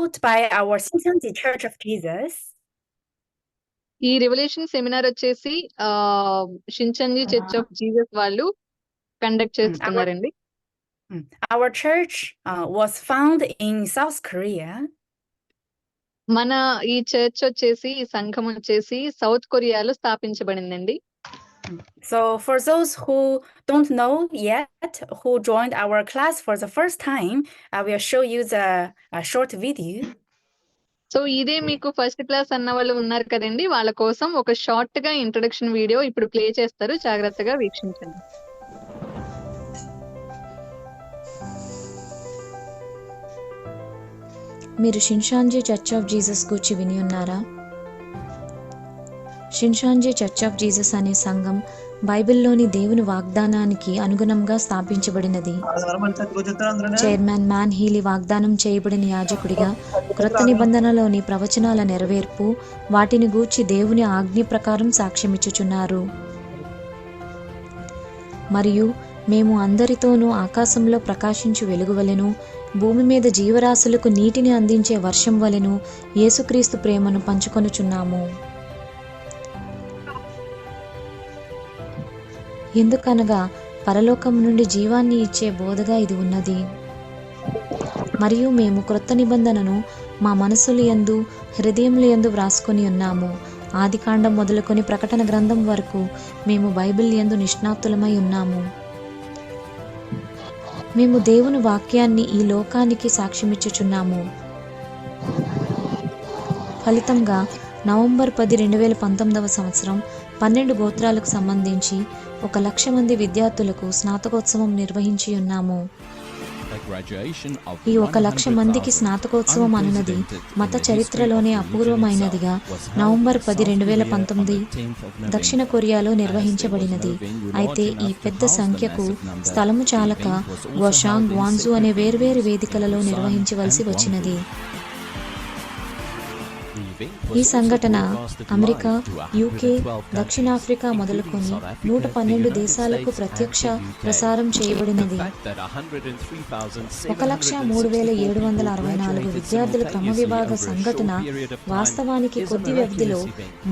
taught by our Xinjiang Church of Jesus. ఈ revolution seminar వచ్చేసి షించంజీ church of Jesus వాళ్ళు conduct చేస్తున్నారండి. Our church was found in South Korea. మన ఈ church వచ్చేసి ఈ సంఘం వచ్చేసి సౌత్ కొరియాలో స్థాపించబడిందండి. So for those who don't know yet, who joined our class for the first time, I will show you the short video. So ఇదే మీకు first class అన్న వాళ్ళు ఉన్నారు కదండి, వాళ్ళ కోసం ఒక షార్ట్ గా ఇంట్రొడక్షన్ వీడియో ఇప్పుడు ప్లే చేస్తారు, జాగ్రత్తగా వీక్షించండి. మీరు షిన్షాంజీ చర్చ్ ఆఫ్ జీసస్ గురించి విని ఉన్నారా? షిన్షాంజీ చర్చ్ ఆఫ్ జీసస్ అనే సంఘం బైబిల్లోని దేవుని వాగ్దానానికి అనుగుణంగా స్థాపించబడినది. చైర్మన్ మ్యాన్ హీలీ వాగ్దానం చేయబడిన యాజకుడిగా క్రొత్త నిబంధనలోని ప్రవచనాల నెరవేర్పు, వాటిని గూర్చి దేవుని ఆజ్ఞ ప్రకారం సాక్ష్యమిచ్చుచున్నారు. మరియు మేము అందరితోనూ ఆకాశంలో ప్రకాశించు వెలుగువలెను, భూమి మీద జీవరాశులకు నీటిని అందించే వర్షం వలెను యేసుక్రీస్తు ప్రేమను పంచుకొనుచున్నాము. ఎందుకనగా పరలోకం నుండి జీవాన్ని ఇచ్చే బోధగా ఇది ఉన్నది. మరియు మేము క్రొత్త నిబంధనను మా మనసుల యందు హృదయముల యందు వ్రాసుకొని ఉన్నాము. ఆదికాండం మొదలుకొని ప్రకటన గ్రంథం వరకు మేము బైబిల్ యందు నిష్ణాతులమై ఉన్నాము. మేము దేవుని వాక్యాన్ని ఈ లోకానికి సాక్ష్యమిచ్చుచున్నాము. ఫలితంగా నవంబర్ 10, 2019 సంవత్సరం 12 గోత్రాలకు సంబంధించి 1,00,000 మంది విద్యార్థులకు స్నాతకోత్సవం నిర్వహించి ఉన్నాము. ఈ 1,00,000 మందికి స్నాతకోత్సవం అనున్నది మత చరిత్రలోనే అపూర్వమైనదిగా నవంబర్ 10, 2019 దక్షిణ కొరియాలో నిర్వహించబడినది. అయితే ఈ పెద్ద సంఖ్యకు స్థలము చాలక గ్వాషాంగ్, గ్వాన్జూ అనే వేర్వేరు వేదికలలో నిర్వహించవలసి వచ్చినది. ఈ సంఘటన అమెరికా, యూకే, దక్షిణాఫ్రికా మొదలుకొని 112 దేశాలకు ప్రత్యక్ష ప్రసారం చేయబడినది. 1,03,764 విద్యార్థుల క్రమవిభాగ సంఘటన వాస్తవానికి కొద్ది వ్యవధిలో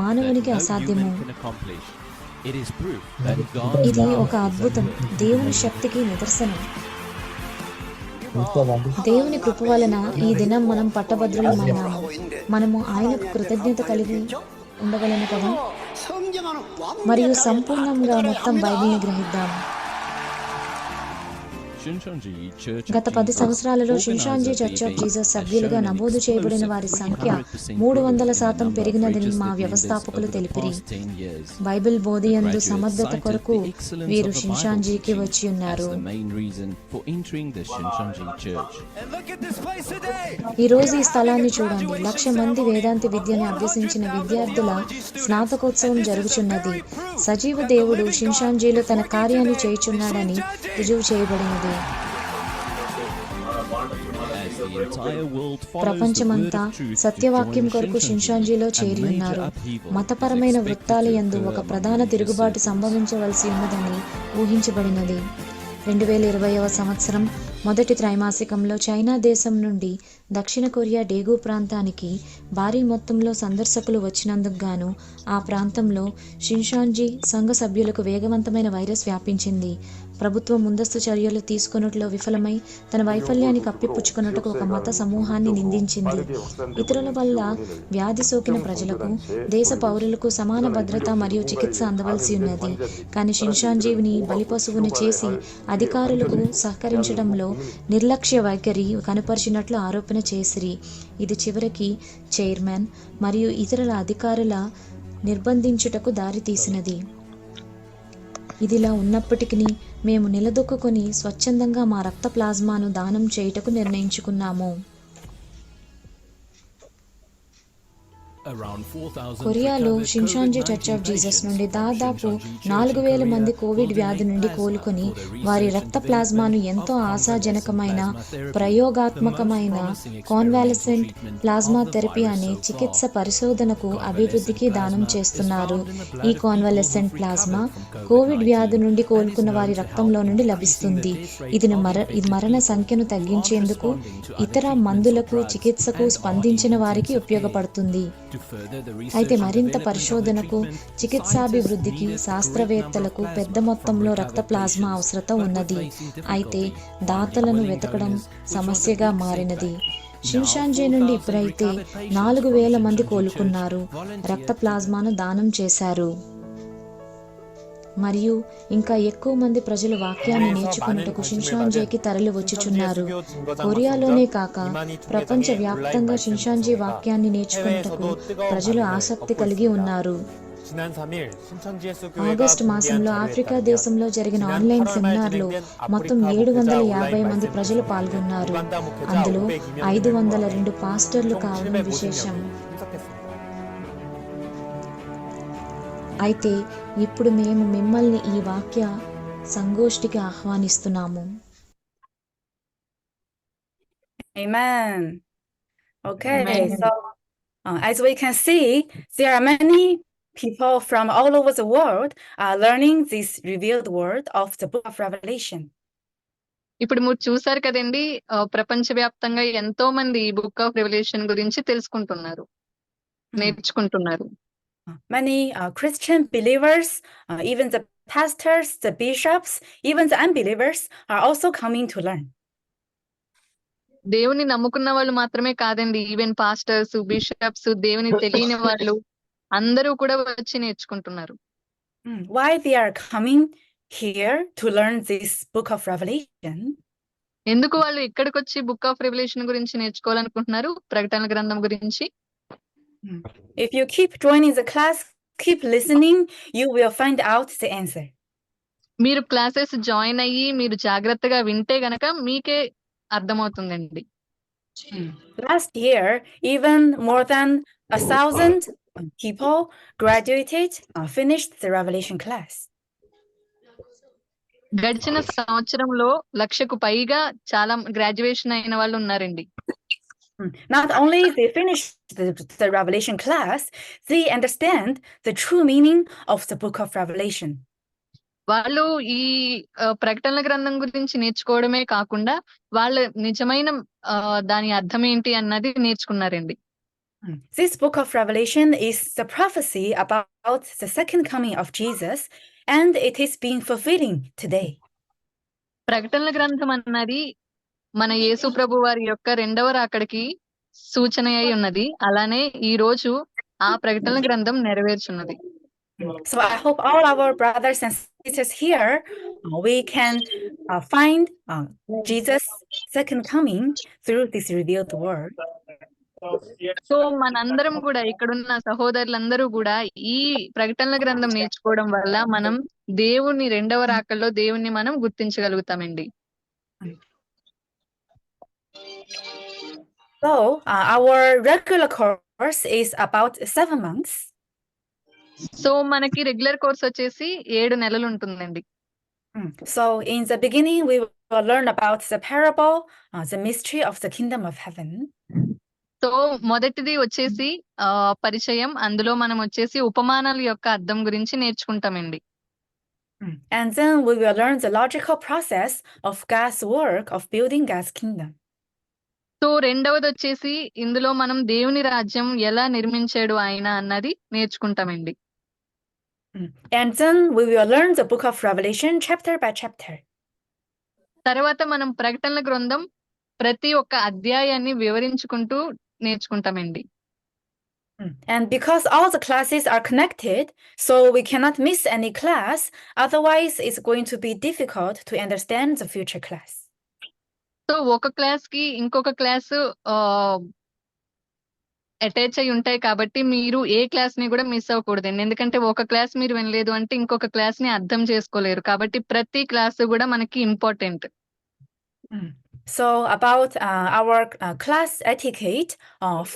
మానవునికి అసాధ్యము. ఇది ఒక అద్భుతం, దేవుని శక్తికి నిదర్శనం. దేవుని కృప వలన ఈ దినం మనం పట్టభద్రులమైనాము. మనము ఆయనకు కృతజ్ఞత కలిగి ఉండగలను కదా. మరియు సంపూర్ణంగా మొత్తం బైబిల్ని గ్రహిద్దాము. గత 10 సంవత్సరాలలో షిన్షాంజీ చర్చ్ ఆఫ్ జీసస్ సభ్యులుగా నమోదు చేయబడిన వారి సంఖ్య 300% పెరిగినదని మా వ్యవస్థాపకులు తెలిపిరి. బైబిల్ బోధియందు సమర్థత కొరకు వీరు షిన్షాంజీకి వచ్చి ఉన్నారు. ఈ రోజు ఈ స్థలాన్ని చూడండి. 1,00,000 మంది వేదాంతి విద్యను అభ్యసించిన విద్యార్థుల స్నాతకోత్సవం జరుగుచున్నది. సజీవ దేవుడు షిన్షాంజీలో తన కార్యాన్ని చేయుచున్నాడని రుజువు చేయబడినది. ప్రపంచమంతా సత్యవాక్యం కొరకు షిన్షాంజీలో చేరి ఉన్నారు. మతపరమైన వృత్తాల యందు ఒక ప్రధాన తిరుగుబాటు సంభవించవలసి ఉన్నదని ఊహించబడినది. 2020వ సంవత్సరం మొదటి త్రైమాసికంలో చైనా దేశం నుండి దక్షిణ కొరియా డేగు ప్రాంతానికి భారీ మొత్తంలో సందర్శకులు వచ్చినందుకు గాను ఆ ప్రాంతంలో షిన్షాంజీ సంఘ సభ్యులకు వేగవంతమైన వైరస్ వ్యాపించింది. ప్రభుత్వం ముందస్తు చర్యలు తీసుకొనుటలో విఫలమై తన వైఫల్యాన్ని కప్పిపుచ్చుకొనుటకు ఒక మత సమూహాన్ని నిందించింది. ఇతరుల వల్ల వ్యాధి సోకిన ప్రజలకు, దేశ పౌరులకు సమాన భద్రత మరియు చికిత్స అందవలసి ఉన్నది. కానీ షిన్షాంజీని బలిపశువుని చేసి అధికారులకు సహకరించడంలో నిర్లక్ష్య వైఖరి కనుపరిచినట్లు ఆరోపణ చేసిరి. ఇది చివరికి చైర్మన్ మరియు ఇతరుల అధికారుల నిర్బంధించుటకు దారితీసినది. ఇదిలా ఉన్నప్పటికీ మేము నిలదొక్కుని స్వచ్ఛందంగా మా రక్త ప్లాజ్మాను దానం చేయుటకు నిర్ణయించుకున్నాము. కొరియాలో షిన్షాంజి చర్చ్ ఆఫ్ జీసస్ నుండి దాదాపు 4,000 మంది కోవిడ్ వ్యాధి నుండి కోలుకొని వారి రక్త ప్లాజ్మాను ఎంతో ఆశాజనకమైన ప్రయోగాత్మకమైన కాన్వాలెసెంట్ ప్లాజ్మా థెరపీ అనే చికిత్స పరిశోధనకు అభివృద్ధికి దానం చేస్తున్నారు. ఈ కాన్వాలెసెంట్ ప్లాజ్మా కోవిడ్ వ్యాధి నుండి కోలుకున్న వారి రక్తంలో నుండి లభిస్తుంది. ఇది మరణ సంఖ్యను తగ్గించేందుకు, ఇతర మందులకు చికిత్సకు స్పందించిన వారికి ఉపయోగపడుతుంది. అయితే మరింత పరిశోధనకు, చికిత్సాభివృద్ధికి శాస్త్రవేత్తలకు పెద్ద మొత్తంలో రక్త ప్లాజ్మా అవసరత ఉన్నది. అయితే దాతలను వెతకడం సమస్యగా మారినది. షిన్షాంజీ నుండి ఇప్పుడైతే 4,000 మంది కోలుకున్నారు, రక్త ప్లాజ్మాను దానం చేశారు. మరియు ఇంకా ఎక్కువ మంది ప్రజలు వాక్యాన్ని నేర్చుకున్నట్టుకు షిన్షాంజీకి తరలి వచ్చుచున్నారు. కొరియాలోనే కాక ప్రపంచ వ్యాప్తంగా షిన్షాంజీ వాక్యాన్ని నేర్చుకున్నట్టుకు ప్రజలు ఆసక్తి కలిగి ఉన్నారు. ఆగస్టు మాసంలో ఆఫ్రికా దేశంలో జరిగిన ఆన్లైన్ సెమినార్లో మొత్తం 750 మంది ప్రజలు పాల్గొన్నారు. అందులో 502 పాస్టర్లు కావడం విశేషం. అయితే ఇప్పుడు మేము మిమ్మల్ని ఈ వాక్య సంగోష్ఠికి ఆహ్వానిస్తున్నాము. Amen. Okay, Amen. so as we can see, there are many people from all over the world learning this revealed word of the book of Revelation. ఇప్పుడు మీరు చూసారు కదండి, ప్రపంచవ్యాప్తంగా ఎంతో మంది ఈ బుక్ ఆఫ్ రెవల్యూషన్ గురించి తెలుసుకుంటున్నారు, నేర్చుకుంటున్నారు. Many Christian believers, even the pastors, the bishops, even the unbelievers are also coming to learn. దేవుని నమ్ముకున్న వాళ్ళు మాత్రమే కాదండి, ఈవెన్ పాస్టర్స్, బిషప్స్, దేవుని తెలియని వాళ్ళు అందరూ కూడా వచ్చి నేర్చుకుంటున్నారు. Why they are coming here to learn this book of Revelation? ఎందుకు వాళ్ళు ఇక్కడికి వచ్చి బుక్ ఆఫ్ రెవల్యూషన్ గురించి నేర్చుకోవాలనుకుంటున్నారు, ప్రకటనల గ్రంథం గురించి? If you keep joining the class, keep listening, you will find out the answer. మీరు క్లాసెస్ జాయిన్ అయ్యి మీరు జాగ్రత్తగా వింటే గనక మీకే అర్థమవుతుందండి. Last year, even more than 1,000 people graduated, finished the Revelation class. గడిచిన సంవత్సరంలో 1,00,000కు పైగా చాలా గ్రాడ్యుయేషన్ అయిన వాళ్ళు ఉన్నారండి. Not only they finished the Revelation class, they understand the true meaning of the book of Revelation. వాళ్ళు ఈ ప్రకటనల గ్రంథం గురించి నేర్చుకోవడమే కాకుండా వాళ్ళ నిజమైన దాని అర్థం ఏంటి అన్నది నేర్చుకున్నారండి. This book of Revelation is the prophecy about the second coming of Jesus, and it is being fulfilling today. ప్రకటనల గ్రంథం అన్నది మన యేసు ప్రభు వారి యొక్క రెండవ రాకడికి సూచన అయి ఉన్నది. అలానే ఈ రోజు ఆ ప్రకటనల గ్రంథం నెరవేర్చున్నది. So I hope all our brothers and sisters here, we can find Jesus' second coming through this revealed word. So మనందరం కూడా, ఇక్కడున్న సహోదరులందరూ కూడా ఈ ప్రకటనల గ్రంథం నేర్చుకోవడం వల్ల మనం దేవుని రెండవ రాకల్లో దేవుణ్ణి మనం గుర్తించగలుగుతామండి. So our regular course is about 7 months. So మనకి రెగ్యులర్ కోర్స్ వచ్చేసి 7 నెలలు ఉంటుందండి. So in the beginning we will learn about the parable, the mystery of the kingdom of heaven. So మొదటిది వచ్చేసి పరిచయం, అందులో మనం వచ్చేసి ఉపమానాల యొక్క అర్థం గురించి నేర్చుకుంటామండి. And then we will learn the logical process of God's work of building God's kingdom. So రెండవది వచ్చేసి ఇందులో మనం దేవుని రాజ్యం ఎలా నిర్మించాడు ఆయన అన్నది నేర్చుకుంటామండి. And then we will learn the book of Revelation chapter by chapter. తర్వాత మనం ప్రకటనల గ్రంథం ప్రతి ఒక్క అధ్యాయాన్ని వివరించుకుంటూ నేర్చుకుంటామండి. And because all the classes are connected, so we cannot miss any class, otherwise it's going to be difficult to understand the future class. So ఒక class కి ఇంకొక క్లాస్ అటాచ్ అయి ఉంటాయి కాబట్టి మీరు ఏ క్లాస్ ని కూడా మిస్ అవ్వకూడదండి. ఎందుకంటే ఒక క్లాస్ మీరు వినలేదు అంటే ఇంకొక క్లాస్ ని అర్థం చేసుకోలేరు. కాబట్టి ప్రతి క్లాస్ కూడా మనకి important. So about our class etiquette,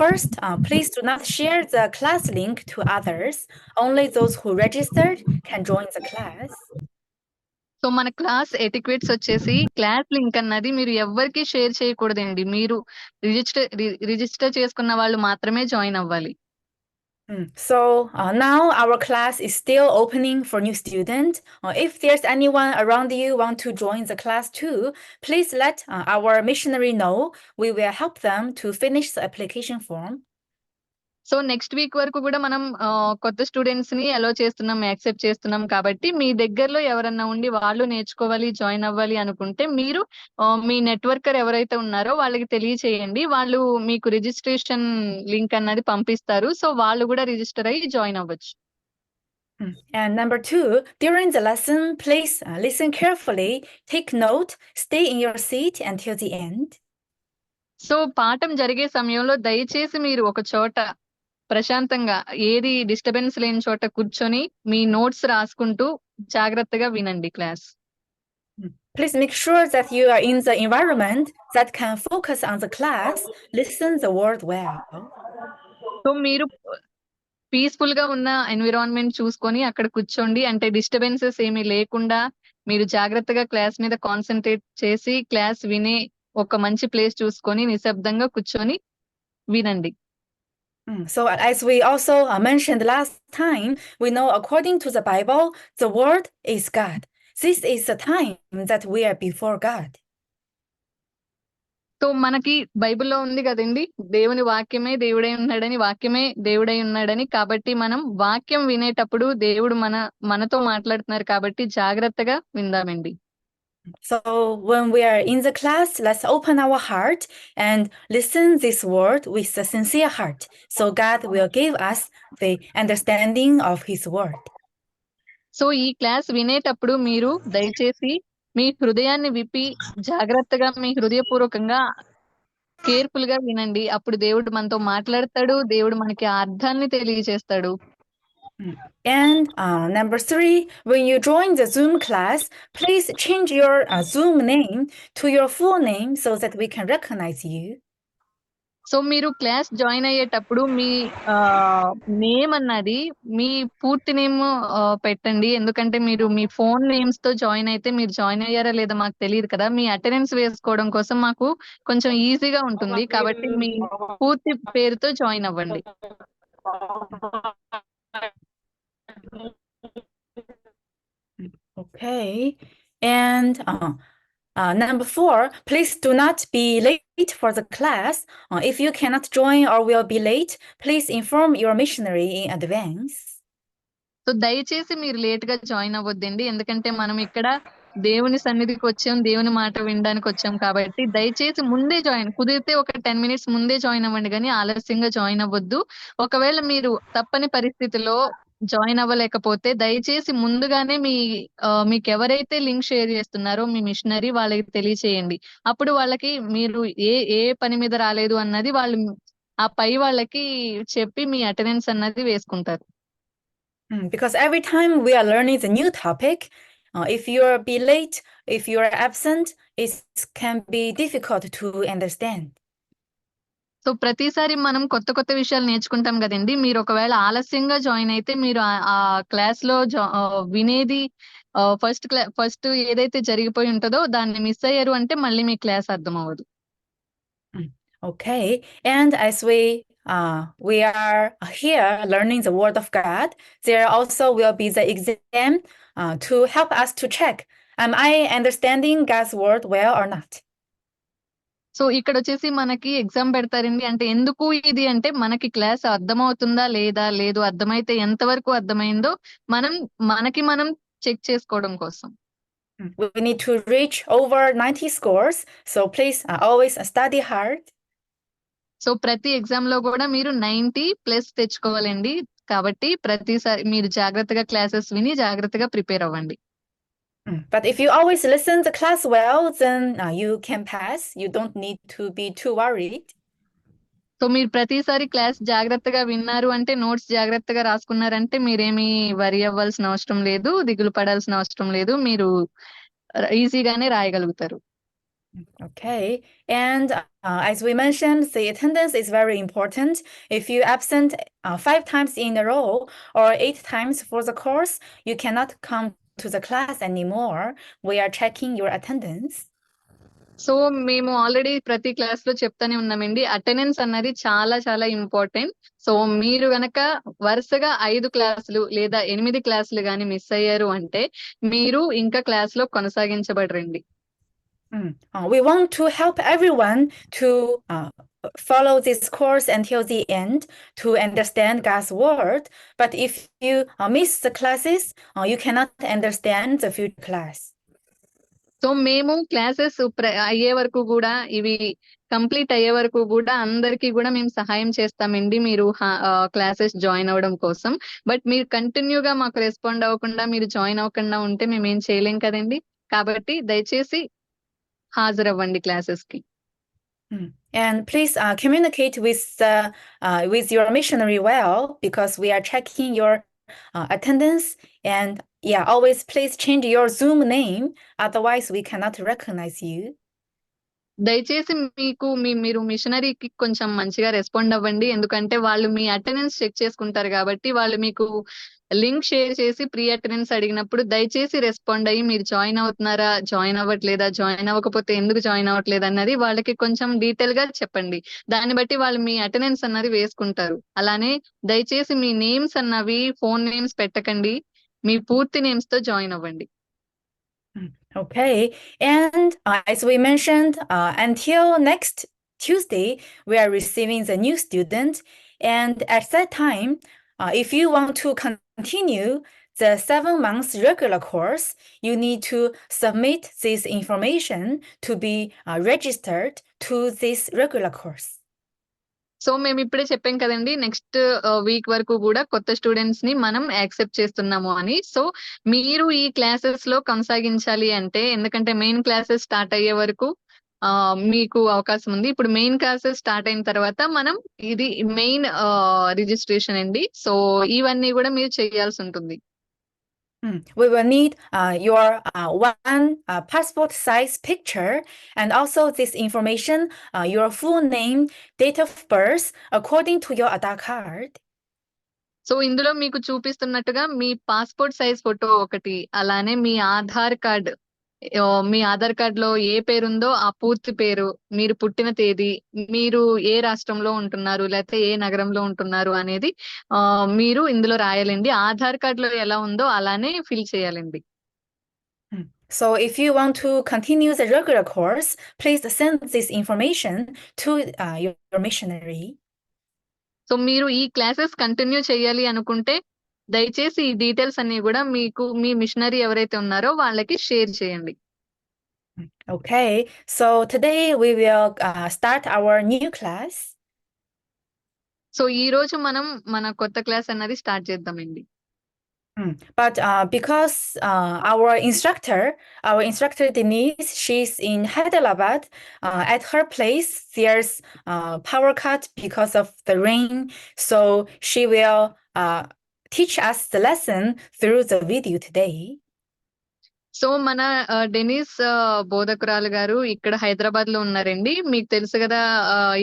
first, please do not share the class link to others. Only those who registered can join the class. So మన క్లాస్ ఎటిక్వేట్స్ వచ్చేసి క్లాస్ లింక్ అన్నది మీరు ఎవ్వరికి షేర్ చేయకూడదండి. మీరు రిజిస్టర్ చేసుకున్న వాళ్ళు మాత్రమే జాయిన్ అవ్వాలి. So now our class is still opening for new students. If there's anyone around you want to join the class too, please let our missionary know. We will help them to finish the application form. So next week వరకు కూడా మనం కొత్త students ని అలో చేస్తున్నాం, accept చేస్తున్నాం. కాబట్టి మీ దగ్గరలో ఎవరన్నా ఉండి వాళ్ళు నేర్చుకోవాలి, జాయిన్ అవ్వాలి అనుకుంటే మీరు మీ నెట్వర్కర్ ఎవరైతే ఉన్నారో వాళ్ళకి తెలియచేయండి. వాళ్ళు మీకు రిజిస్ట్రేషన్ లింక్ అన్నది పంపిస్తారు. సో వాళ్ళు కూడా రిజిస్టర్ అయ్యి జాయిన్ అవ్వచ్చు. And number two, during the lesson, please listen carefully, take note, stay in your seat until the end. So పాఠం జరిగే సమయంలో దయచేసి మీరు ఒక చోట ప్రశాంతంగా, ఏది డిస్టర్బెన్స్ లేని చోట కూర్చొని మీ నోట్స్ రాసుకుంటూ జాగ్రత్తగా వినండి class. Please make sure that you are in the environment that can focus on the class, listen the word well. So మీరు పీస్ఫుల్ గా ఉన్న ఎన్విరాన్మెంట్ చూసుకొని అక్కడ కూర్చోండి. అంటే డిస్టర్బెన్సెస్ ఏమీ లేకుండా మీరు జాగ్రత్తగా క్లాస్ మీద కాన్సన్ట్రేట్ చేసి క్లాస్ వినే ఒక మంచి ప్లేస్ చూసుకొని నిశ్శబ్దంగా కూర్చొని వినండి. So as we also mentioned last time, we know according to the Bible, the word is God. This is the time that we are before God. So మనకి బైబిల్లో ఉంది కదండి, దేవుని వాక్యమే దేవుడై ఉన్నాడని, వాక్యమే దేవుడై ఉన్నాడని. కాబట్టి మనం వాక్యం వినేటప్పుడు దేవుడు మనతో మాట్లాడుతున్నారు కాబట్టి జాగ్రత్తగా విందామండి. So when we are in the class, let's open our heart and listen this word with a sincere heart. So God will give us the understanding of His word. So ఈ క్లాస్ వినేటప్పుడు మీరు దయచేసి మీ హృదయాన్ని విప్పి జాగ్రత్తగా మీ హృదయపూర్వకంగా careful గా వినండి. అప్పుడు దేవుడు మనతో మాట్లాడతాడు, దేవుడు మనకి ఆ అర్థాన్ని తెలియజేస్తాడు. And number three, when you join the Zoom class, please change your Zoom name to your full name so that we can recognize you. So మీరు క్లాస్ జాయిన్ అయ్యేటప్పుడు మీ నేమ్ అన్నది మీ పూర్తి నేమ్ పెట్టండి. ఎందుకంటే మీరు మీ ఫోన్ నేమ్స్ తో join అయితే మీరు జాయిన్ అయ్యారా లేదా మాకు తెలియదు కదా. మీ అటెండెన్స్ వేసుకోవడం కోసం మాకు కొంచెం ఈజీగా ఉంటుంది. కాబట్టి మీ పూర్తి పేరుతో జాయిన్ అవ్వండి. Okay. And number four, please do not be late for the class. If you cannot join or will be late, please inform your missionary in advance. So దయచేసి మీరు లేట్ గా జాయిన్ అవ్వద్దండి. ఎందుకంటే మనం ఇక్కడ దేవుని సన్నిధికి వచ్చాం, దేవుని మాట వినడానికి వచ్చాం. కాబట్టి దయచేసి ముందే కుదిరితే ఒక 10 minutes ముందే జాయిన్ అవ్వండి, కానీ ఆలస్యంగా జాయిన్ అవ్వద్దు. ఒకవేళ మీరు తప్పని పరిస్థితిలో జాయిన్ అవ్వలేకపోతే దయచేసి ముందుగానే మీకు ఎవరైతే లింక్ షేర్ చేస్తున్నారో మీ మిషనరీ వాళ్ళకి తెలియచేయండి. అప్పుడు వాళ్ళకి మీరు ఏ పని మీద రాలేదు అన్నది వాళ్ళు ఆ పై వాళ్ళకి చెప్పి మీ అటెండెన్స్ అన్నది వేసుకుంటారు. Because every time we are learning the new topic, if you are be late, if you are absent, it can be difficult to understand. So ప్రతిసారి మనం కొత్త విషయాలు నేర్చుకుంటాం కదండి. మీరు ఒకవేళ ఆలస్యంగా జాయిన్ అయితే మీరు ఆ క్లాస్ లో వినేది ఫస్ట్ ఏదైతే జరిగిపోయి ఉంటుందో దాన్ని మిస్ అయ్యారు అంటే మళ్ళీ మీ క్లాస్ అర్థం అవ్వదు. Okay, and as we are here learning the word of God, there also will be the exam to help us to check, am I understanding God's word well or not? So ఇక్కడ వచ్చేసి మనకి exam పెడతారండి. అంటే ఎందుకు ఇది అంటే మనకి class అర్థమవుతుందా లేదు అర్థమైతే ఎంతవరకు అర్థమైందో మనం చెక్ చేసుకోవడం కోసం. We need to reach over 90 scores, so please always study hard. So ప్రతి ఎగ్జామ్ లో కూడా మీరు 90+ తెచ్చుకోవాలండి. కాబట్టి ప్రతిసారి మీరు జాగ్రత్తగా క్లాసెస్ విని జాగ్రత్తగా ప్రిపేర్ అవ్వండి. But if you always listen the class well, then you can pass. You don't need to be too worried. So మీరు ప్రతిసారి క్లాస్ జాగ్రత్తగా విన్నారు అంటే, నోట్స్ జాగ్రత్తగా రాసుకున్నారంటే మీరేమీ వరి అవ్వాల్సిన అవసరం లేదు, దిగులు పడాల్సిన అవసరం లేదు. మీరు ఈజీగానే రాయగలుగుతారు. Okay, and as we mentioned, the attendance is very important. If you absent 5 times in a row or 8 times for the course, you cannot come to the class anymore. We are checking your attendance. So మేము already ప్రతి class లో చెప్తానే ఉన్నామండి, attendance అన్నది చాలా చాలా important. So మీరు గనక వరుసగా 5 క్లాసులు లేదా 8 క్లాసులు గాని మిస్ అయ్యారు అంటే మీరు ఇంకా క్లాస్ లో కొనసాగించబడరండి. We want to help everyone to follow this course until the end to understand God's word. But if you miss the classes, you cannot understand the future class. So మేము classes అయ్యే వరకు కూడా, ఇవి complete అయ్యే వరకు కూడా అందరికీ కూడా మేము సహాయం చేస్తామండి మీరు క్లాసెస్ జాయిన్ అవ్వడం కోసం. బట్ మీరు కంటిన్యూగా మాకు రెస్పాండ్ అవ్వకుండా మీరు జాయిన్ అవ్వకుండా ఉంటే మేము ఏం చేయలేం కదండి. కాబట్టి దయచేసి హాజరవ్వండి క్లాసెస్ కి. And please communicate with your missionary well, because we are checking your attendance. And yeah, always please change your Zoom name, otherwise we cannot recognize you. దయచేసి మీరు మిషనరీకి కొంచెం మంచిగా రెస్పాండ్ అవ్వండి, ఎందుకంటే వాళ్ళు మీ అటెండెన్స్ చెక్ చేసుకుంటారు కాబట్టి వాళ్ళు మీకు లింక్ షేర్ చేసి ప్రీ అటెండెన్స్ అడిగినప్పుడు దయచేసి రెస్పాండ్ అయ్యి మీరు జాయిన్ అవుతున్నారా, జాయిన్ అవ్వట్లేదా, జాయిన్ అవ్వకపోతే ఎందుకు జాయిన్ అవ్వట్లేదు అన్నది వాళ్ళకి కొంచెం డీటెయిల్ గా చెప్పండి. దాన్ని బట్టి వాళ్ళు మీ అటెండెన్స్ అన్నది వేసుకుంటారు. అలానే దయచేసి మీ నేమ్స్ అన్నవి ఫోన్ నేమ్స్ పెట్టకండి, మీ పూర్తి నేమ్స్ తో జాయిన్ అవ్వండి. Okay, and as we mentioned, until next Tuesday, we are receiving the new student. And at that time, if you want to continue the 7 months regular course, you need to submit this information to be registered to this regular course. So మేము ఇప్పుడే చెప్పాం కదండి, next week వరకు కూడా కొత్త students ని మనం accept చేస్తున్నాము అని. సో మీరు ఈ క్లాసెస్ లో కొనసాగించాలి అంటే, ఎందుకంటే మెయిన్ క్లాసెస్ స్టార్ట్ అయ్యే వరకు మీకు అవకాశం ఉంది. ఇప్పుడు మెయిన్ క్లాసెస్ స్టార్ట్ అయిన తర్వాత మనం ఇది మెయిన్ రిజిస్ట్రేషన్ అండి. సో ఇవన్నీ కూడా మీరు చేయాల్సి ఉంటుంది. We will need your one passport size picture, and also this information, your full name, date of birth according to your Aadhaar card. So ఇందులో మీకు చూపిస్తున్నట్టుగా మీ పాస్పోర్ట్ సైజ్ ఫోటో ఒకటి, అలానే మీ ఆధార్ కార్డ్, మీ ఆధార్ కార్డ్ లో ఏ పేరుందో ఆ పూర్తి పేరు, మీరు పుట్టిన తేదీ, మీరు ఏ రాష్ట్రంలో ఉంటున్నారు లేకపోతే ఏ నగరంలో ఉంటున్నారు అనేది మీరు ఇందులో రాయాలండి. ఆధార్ కార్డ్ లో ఎలా ఉందో అలానే ఫిల్ చేయాలండి. So if you want to continue the regular course, please send this information to your missionary. So మీరు ఈ క్లాసెస్ కంటిన్యూ చేయాలి అనుకుంటే దయచేసి ఈ డీటెయిల్స్ అన్ని కూడా మీకు మీ మిషనరీ ఎవరైతే ఉన్నారో వాళ్ళకి షేర్ చేయండి. Okay, so today we will start our new class. So ఈ రోజు మనం మన కొత్త క్లాస్ అన్నది స్టార్ట్ చేద్దామండి. But because our instructor Denise, she's in Hyderabad. At her place, there's power cut because of the rain. So she will teach us the lesson through the video today. So మన Denis బోధకురాలు గారు ఇక్కడ హైదరాబాద్ లో ఉన్నారండి. మీకు తెలుసు కదా,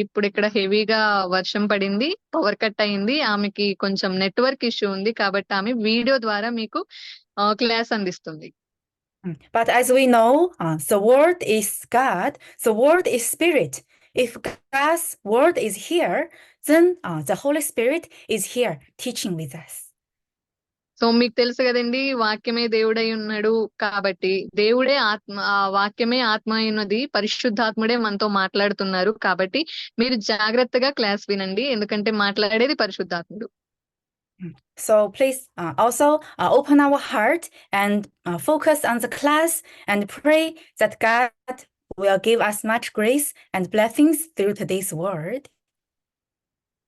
ఇప్పుడు ఇక్కడ హెవీగా వర్షం పడింది, పవర్ కట్ అయింది, ఆమెకి కొంచెం నెట్వర్క్ ఇష్యూ ఉంది, కాబట్టి ఆమె వీడియో ద్వారా మీకు క్లాస్ అందిస్తుంది. But as we know, the word is God, the word is spirit. If God's word is here, then the Holy Spirit is here teaching with us. So మీకు తెలుసు కదండి, వాక్యమే దేవుడై ఉన్నాడు కాబట్టి దేవుడే ఆత్మ, వాక్యమే ఆత్మ అయినది, పరిశుద్ధాత్ముడే మనతో మాట్లాడుతున్నారు. కాబట్టి మీరు జాగ్రత్తగా క్లాస్ వినండి, ఎందుకంటే మాట్లాడేది పరిశుద్ధాత్ముడు. So please also open our heart and focus on the class and pray that God will give us much grace and blessings through today's word.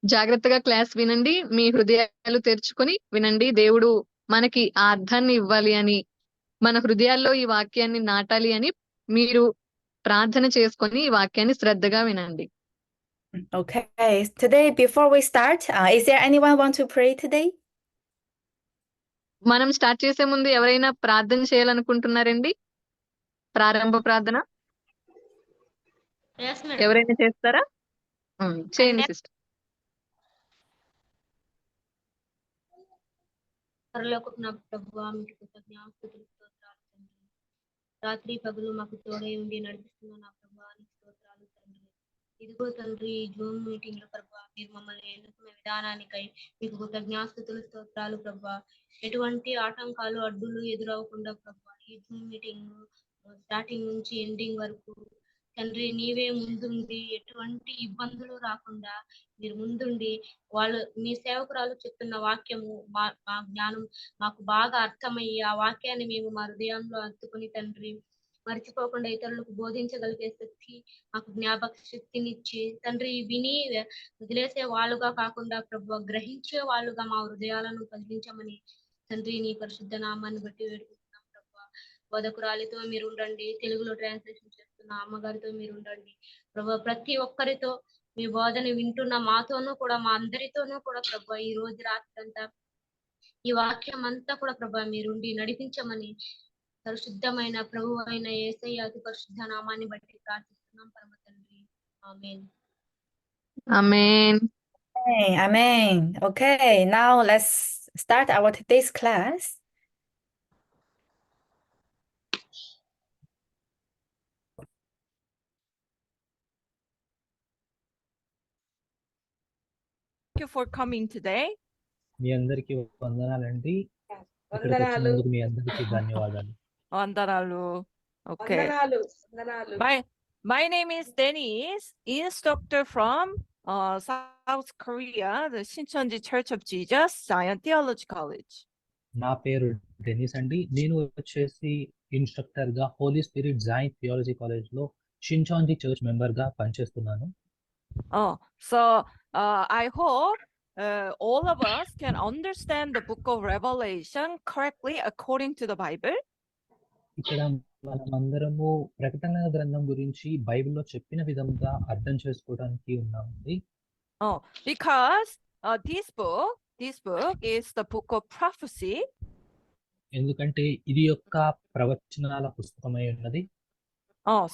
జాగ్రత్తగా క్లాస్ వినండి, మీ హృదయాలు తెరుచుకొని వినండి. దేవుడు మనకి ఆ అర్థాన్ని ఇవ్వాలి అని, మన హృదయాల్లో ఈ వాక్యాన్ని నాటాలి అని మీరు ప్రార్థన చేసుకొని ఈ వాక్యాన్ని శ్రద్ధగా వినండి. Okay, today before we start, is there anyone want to pray today? మనం స్టార్ట్ చేసే ముందు ఎవరైనా ప్రార్థన చేయాలనుకుంటున్నారండి? ప్రారంభ ప్రార్థన. ఎవరైనా చేస్తారా? చేయండి సిస్టర్. పరలోకపు నా ప్రభువా, మీకు కృతజ్ఞతాస్తుతులు, స్తోత్రాలు తండ్రి. రాత్రి పగలు మాకు తోడై ఉండి నడిపిస్తున్న నా ప్రభువా, నీకు స్తోత్రాలు తండ్రి. ఇదిగో తండ్రి, ఈ జూమ్ మీటింగ్ లో ప్రభువా మీరు మమ్మల్ని ఎన్నుకున్న విధానానికై మీకు కృతజ్ఞతాస్తుతులు, స్తోత్రాలు ప్రభువా. ఎటువంటి ఆటంకాలు అడ్డులు ఎదురవ్వకుండా ప్రభువా ఈ జూమ్ మీటింగ్ స్టార్టింగ్ నుంచి ఎండింగ్ వరకు తండ్రి నీవే ముందుండి ఎటువంటి ఇబ్బందులు రాకుండా మీరు ముందుండి వాళ్ళు మీ సేవకురాలు చెప్తున్న వాక్యము మా జ్ఞానం మాకు బాగా అర్థమయ్యి ఆ వాక్యాన్ని మేము మా హృదయంలో అత్తుకుని తండ్రి మర్చిపోకుండా ఇతరులకు బోధించగలిగే శక్తి మాకు జ్ఞాపక శక్తినిచ్చి తండ్రి విని వదిలేసే వాళ్ళుగా కాకుండా ప్రభు గ్రహించే వాళ్ళుగా మా హృదయాలను కదిలించమని తండ్రి నీ పరిశుద్ధ నామాన్ని బట్టి వేడుకుంటున్నాం ప్రభు. బోధకురాలితో మీరు ఉండండి, తెలుగులో ట్రాన్స్లేషన్ చేస్తున్న అమ్మగారితో మీరు ఉండండి ప్రభు. ప్రతి ఒక్కరితో మీ బోధన వింటున్న మాతోనూ కూడా మా అందరితోనూ కూడా ప్రభు ఈ రోజు రాత్రంతా ఈ వాక్యం అంతా కూడా ప్రభు మీరుండి నడిపించమని పరిశుద్ధమైన ప్రభు అయిన యేసయ్య అతి పరిశుద్ధ నామాన్ని బట్టి ప్రార్థిస్తున్నాం పరమ తండ్రి. ఆమేన్. ఆమేన్. Amen. Okay, now let's start our today's class. Thank you for coming today. మీ అందరికీ వందనాలండి. ఇక్కడికి వచ్చినందుకు మీ అందరికీ ధన్యవాదాలు. వందనాలు. Okay. My name is Dennis, instructor from South Korea, the Shincheonji Church of Jesus, Zion Theology College. నా పేరు డెనిస్ అండి. నేను వచ్చేసి ఇన్స్ట్రక్టర్ గా holy spirit join theology college లో షిన్చాంజీ చర్చ్ మెంబర్ గా పనిచేస్తున్నాను. So I hope all of us can understand the book of Revelation correctly according to the Bible. ఇక్కడ మనమందరము ప్రకటన గ్రంథం గురించి బైబిల్లో చెప్పిన విధంగా అర్థం చేసుకోవడానికి ఉన్నామండి. Because this book is the book of prophecy. ఎందుకంటే ఇది యొక్క ప్రవచనాల పుస్తకమై ఉన్నది.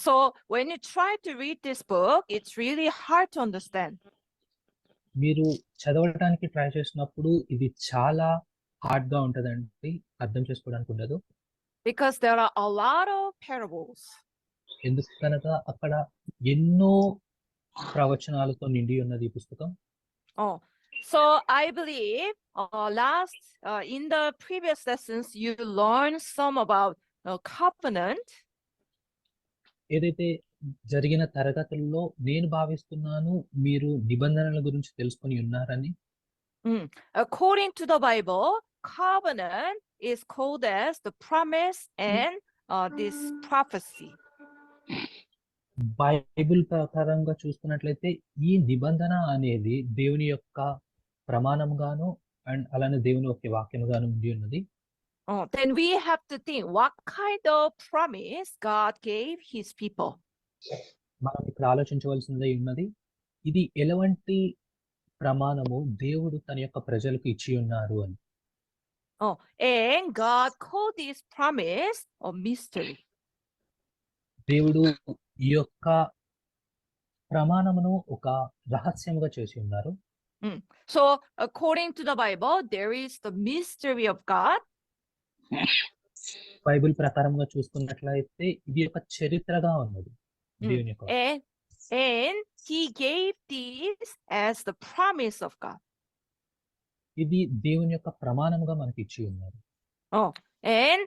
So when you try to read this book, it's really hard to understand. మీరు చదవడానికి ట్రై చేసినప్పుడు ఇది చాలా హార్డ్ గా ఉంటదండి, అర్థం చేసుకోవడానికి ఉండదు. Because there are a lot of parables. ఎందుకనగా అక్కడ ఎన్నో ప్రవచనాలతో నిండి ఉన్నది ఈ పుస్తకం. So I believe in the previous lessons you learned some about covenant. ఏదైతే జరిగిన తరగతుల్లో నేను భావిస్తున్నాను మీరు నిబంధనల గురించి తెలుసుకొని ఉన్నారని. According to the Bible, covenant is called as the promise and this prophecy. Bible ప్రకారంగా చూసుకున్నట్లయితే ఈ నిబంధన అనేది దేవుని యొక్క ప్రమాణంగాను అండ్ అలానే దేవుని యొక్క వాక్యముగాను ఉండి ఉన్నది. Then we have to think what kind of promise God gave his people. మనం ఇక్కడ ఆలోచించవలసింది ఉన్నది ఇది ఎలాంటి ప్రమాణము దేవుడు తన యొక్క ప్రజలకు ఇచ్చి ఉన్నారు అని. And God called this promise a mystery. దేవుడు ఈ యొక్క ప్రమాణమును ఒక రహస్యముగా చేసి ఉన్నారు. So according to the Bible, there is the mystery of God. Bible ప్రకారంగా చూసుకున్నట్లయితే ఇది ఒక చరిత్రగా ఉన్నది దేవుని యొక్క. And he gave this as the promise of God. ఇది దేవుని యొక్క ప్రమాణముగా మనకి ఇచ్చి ఉన్నారు. And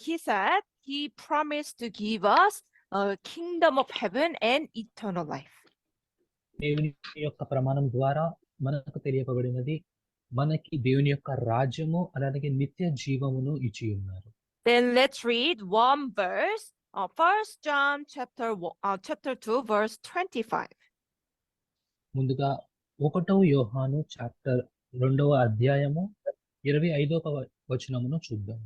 he said he promised to give us a kingdom of heaven and eternal life. దేవుని యొక్క ప్రమాణం ద్వారా మనకు తెలియబడినది మనకి దేవుని యొక్క రాజ్యము అలాగే నిత్య జీవమును ఇచ్చి ఉన్నారు. Then let's read one verse, 1 John chapter 2 verse 25. ముందుగా 1వ యోహాను చాప్టర్ 2వ అధ్యాయము 25వ వచనమును చూద్దాం.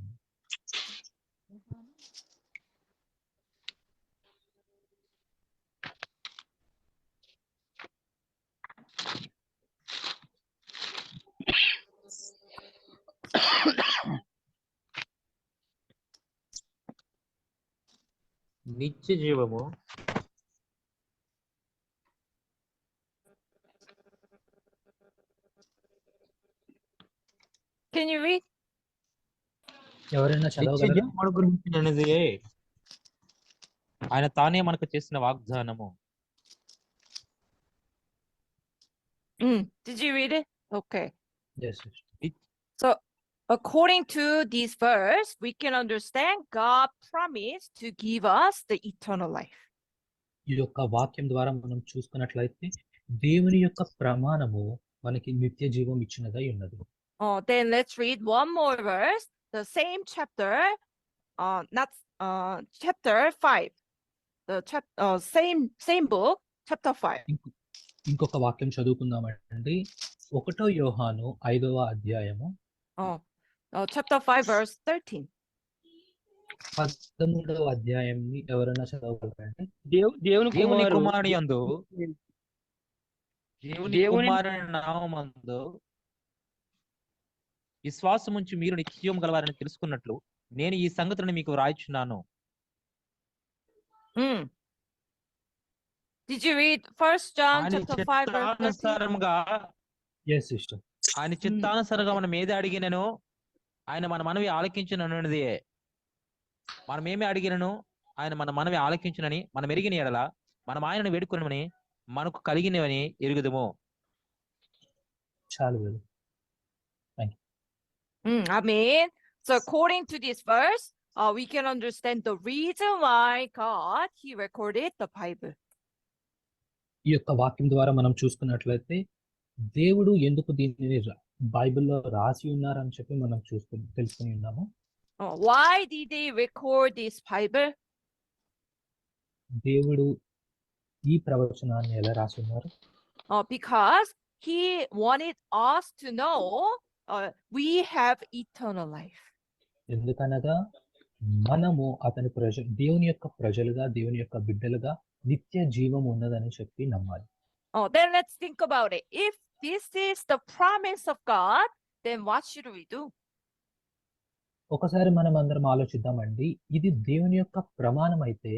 నిత్య జీవము Can you read? ఎవరైనా నిత్య చదవగలరా? జీవమును గురించినది ఆయన తానే మనకు చేసిన వాగ్దానము. Did you read it? Okay. Yes, yes. So according to this verse, we can understand God promised to give us the eternal life. ఈ యొక్క వాక్యం ద్వారా మనం చూసుకున్నట్లయితే దేవుని యొక్క ప్రమాణము మనకి నిత్య జీవం ఇచ్చినదై ఉన్నది. Then let's read one more verse, the same chapter, not chapter 5, the same book, chapter 5. ఇంకొక వాక్యం చదువుకుందామండి. 1 యోహాను 5వ అధ్యాయము chapter 5 verse 13. 13వ అధ్యాయంని ఎవరైనా చదవగలరండి? దేవుని కుమారుని యందు దేవుని కుమారుని నామమందు విశ్వాసముంచి మీరు నిత్యం గలవారని తెలుసుకున్నట్లు నేను ఈ సంగతులను మీకు వ్రాయిచున్నాను. Did you read 1 John chapter 5 verse 13? Yes, sister. ఆయన చిత్తానుసారంగా మనం ఏది అడిగినను ఆయన మన మనవి ఆలకించునన్నది. మనం ఏమి అడిగినను ఆయన మన మనవి ఆలకించునని మనం ఎరిగిన ఎడల మనం ఆయనను వేడుకొనమని మనకు కలిగినవని ఎరుగుదుము. చాలు కదా. Amen. So according to this verse, we can understand the reason why God he recorded the Bible. ఈ యొక్క వాక్యం ద్వారా మనం చూసుకున్నట్లయితే దేవుడు ఎందుకు దీనిని బైబిల్లో రాసి ఉన్నారని చెప్పి మనం తెలుసుకుని ఉన్నాము. Why did they record this Bible? దేవుడు ఈ ప్రవచనాన్ని ఎలా రాసి ఉన్నారు? Because he wanted us to know we have eternal life. ఎందుకనగా మనము అతని దేవుని యొక్క ప్రజలుగా, దేవుని యొక్క బిడ్డలుగా నిత్య జీవం ఉన్నదని చెప్పి నమ్మాలి. Then let's think about it. If this is the promise of God, then what should we do? ఒకసారి మనం అందరం ఆలోచిద్దామండి. ఇది దేవుని యొక్క ప్రమాణం అయితే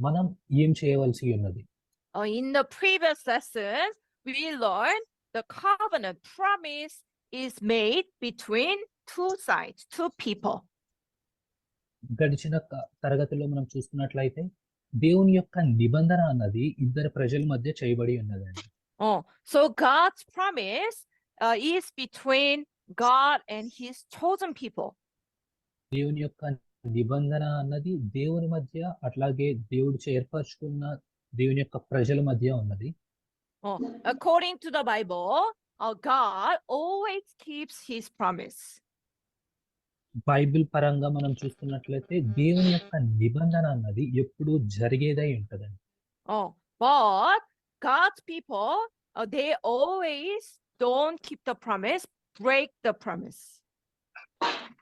మనం ఏం చేయవలసి ఉన్నది? In the previous lessons, we learned the covenant promise is made between two sides, two people. గడిచిన తరగతిలో మనం చూసుకున్నట్లయితే దేవుని యొక్క నిబంధన అన్నది ఇద్దరు ప్రజల మధ్య చేయబడి ఉన్నదండి. So God's promise is between God and his chosen people. దేవుని యొక్క నిబంధన అన్నది దేవుని మధ్య, అట్లాగే దేవుడు ఏర్పరచుకున్న దేవుని యొక్క ప్రజల మధ్య ఉన్నది. According to the Bible, God always keeps his promise. Bible పరంగా మనం చూస్తున్నట్లయితే దేవుని యొక్క నిబంధన అన్నది ఎప్పుడూ జరిగేదై ఉంటదండి. But God's people, they always don't keep the promise, break the promise.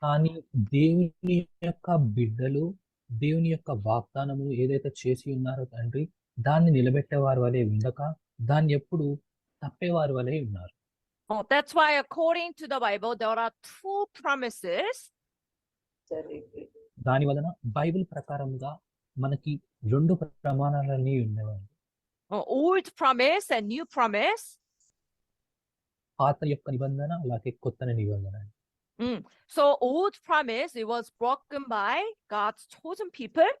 కానీ దేవుని యొక్క బిడ్డలు దేవుని యొక్క వాగ్దానములు ఏదైతే చేసి ఉన్నారో తండ్రి, దాన్ని నిలబెట్టేవారి వలె ఉండక దాన్ని ఎప్పుడు తప్పేవారి వలె ఉన్నారు. That's why according to the Bible, there are two promises. దాని వలన బైబిల్ ప్రకారంగా మనకి రెండు ప్రమాణాలన్నీ ఉన్నవండి. Old promise and new promise. పాత యొక్క నిబంధన అలాగే కొత్త నిబంధన. So old promise, it was broken by God's chosen people.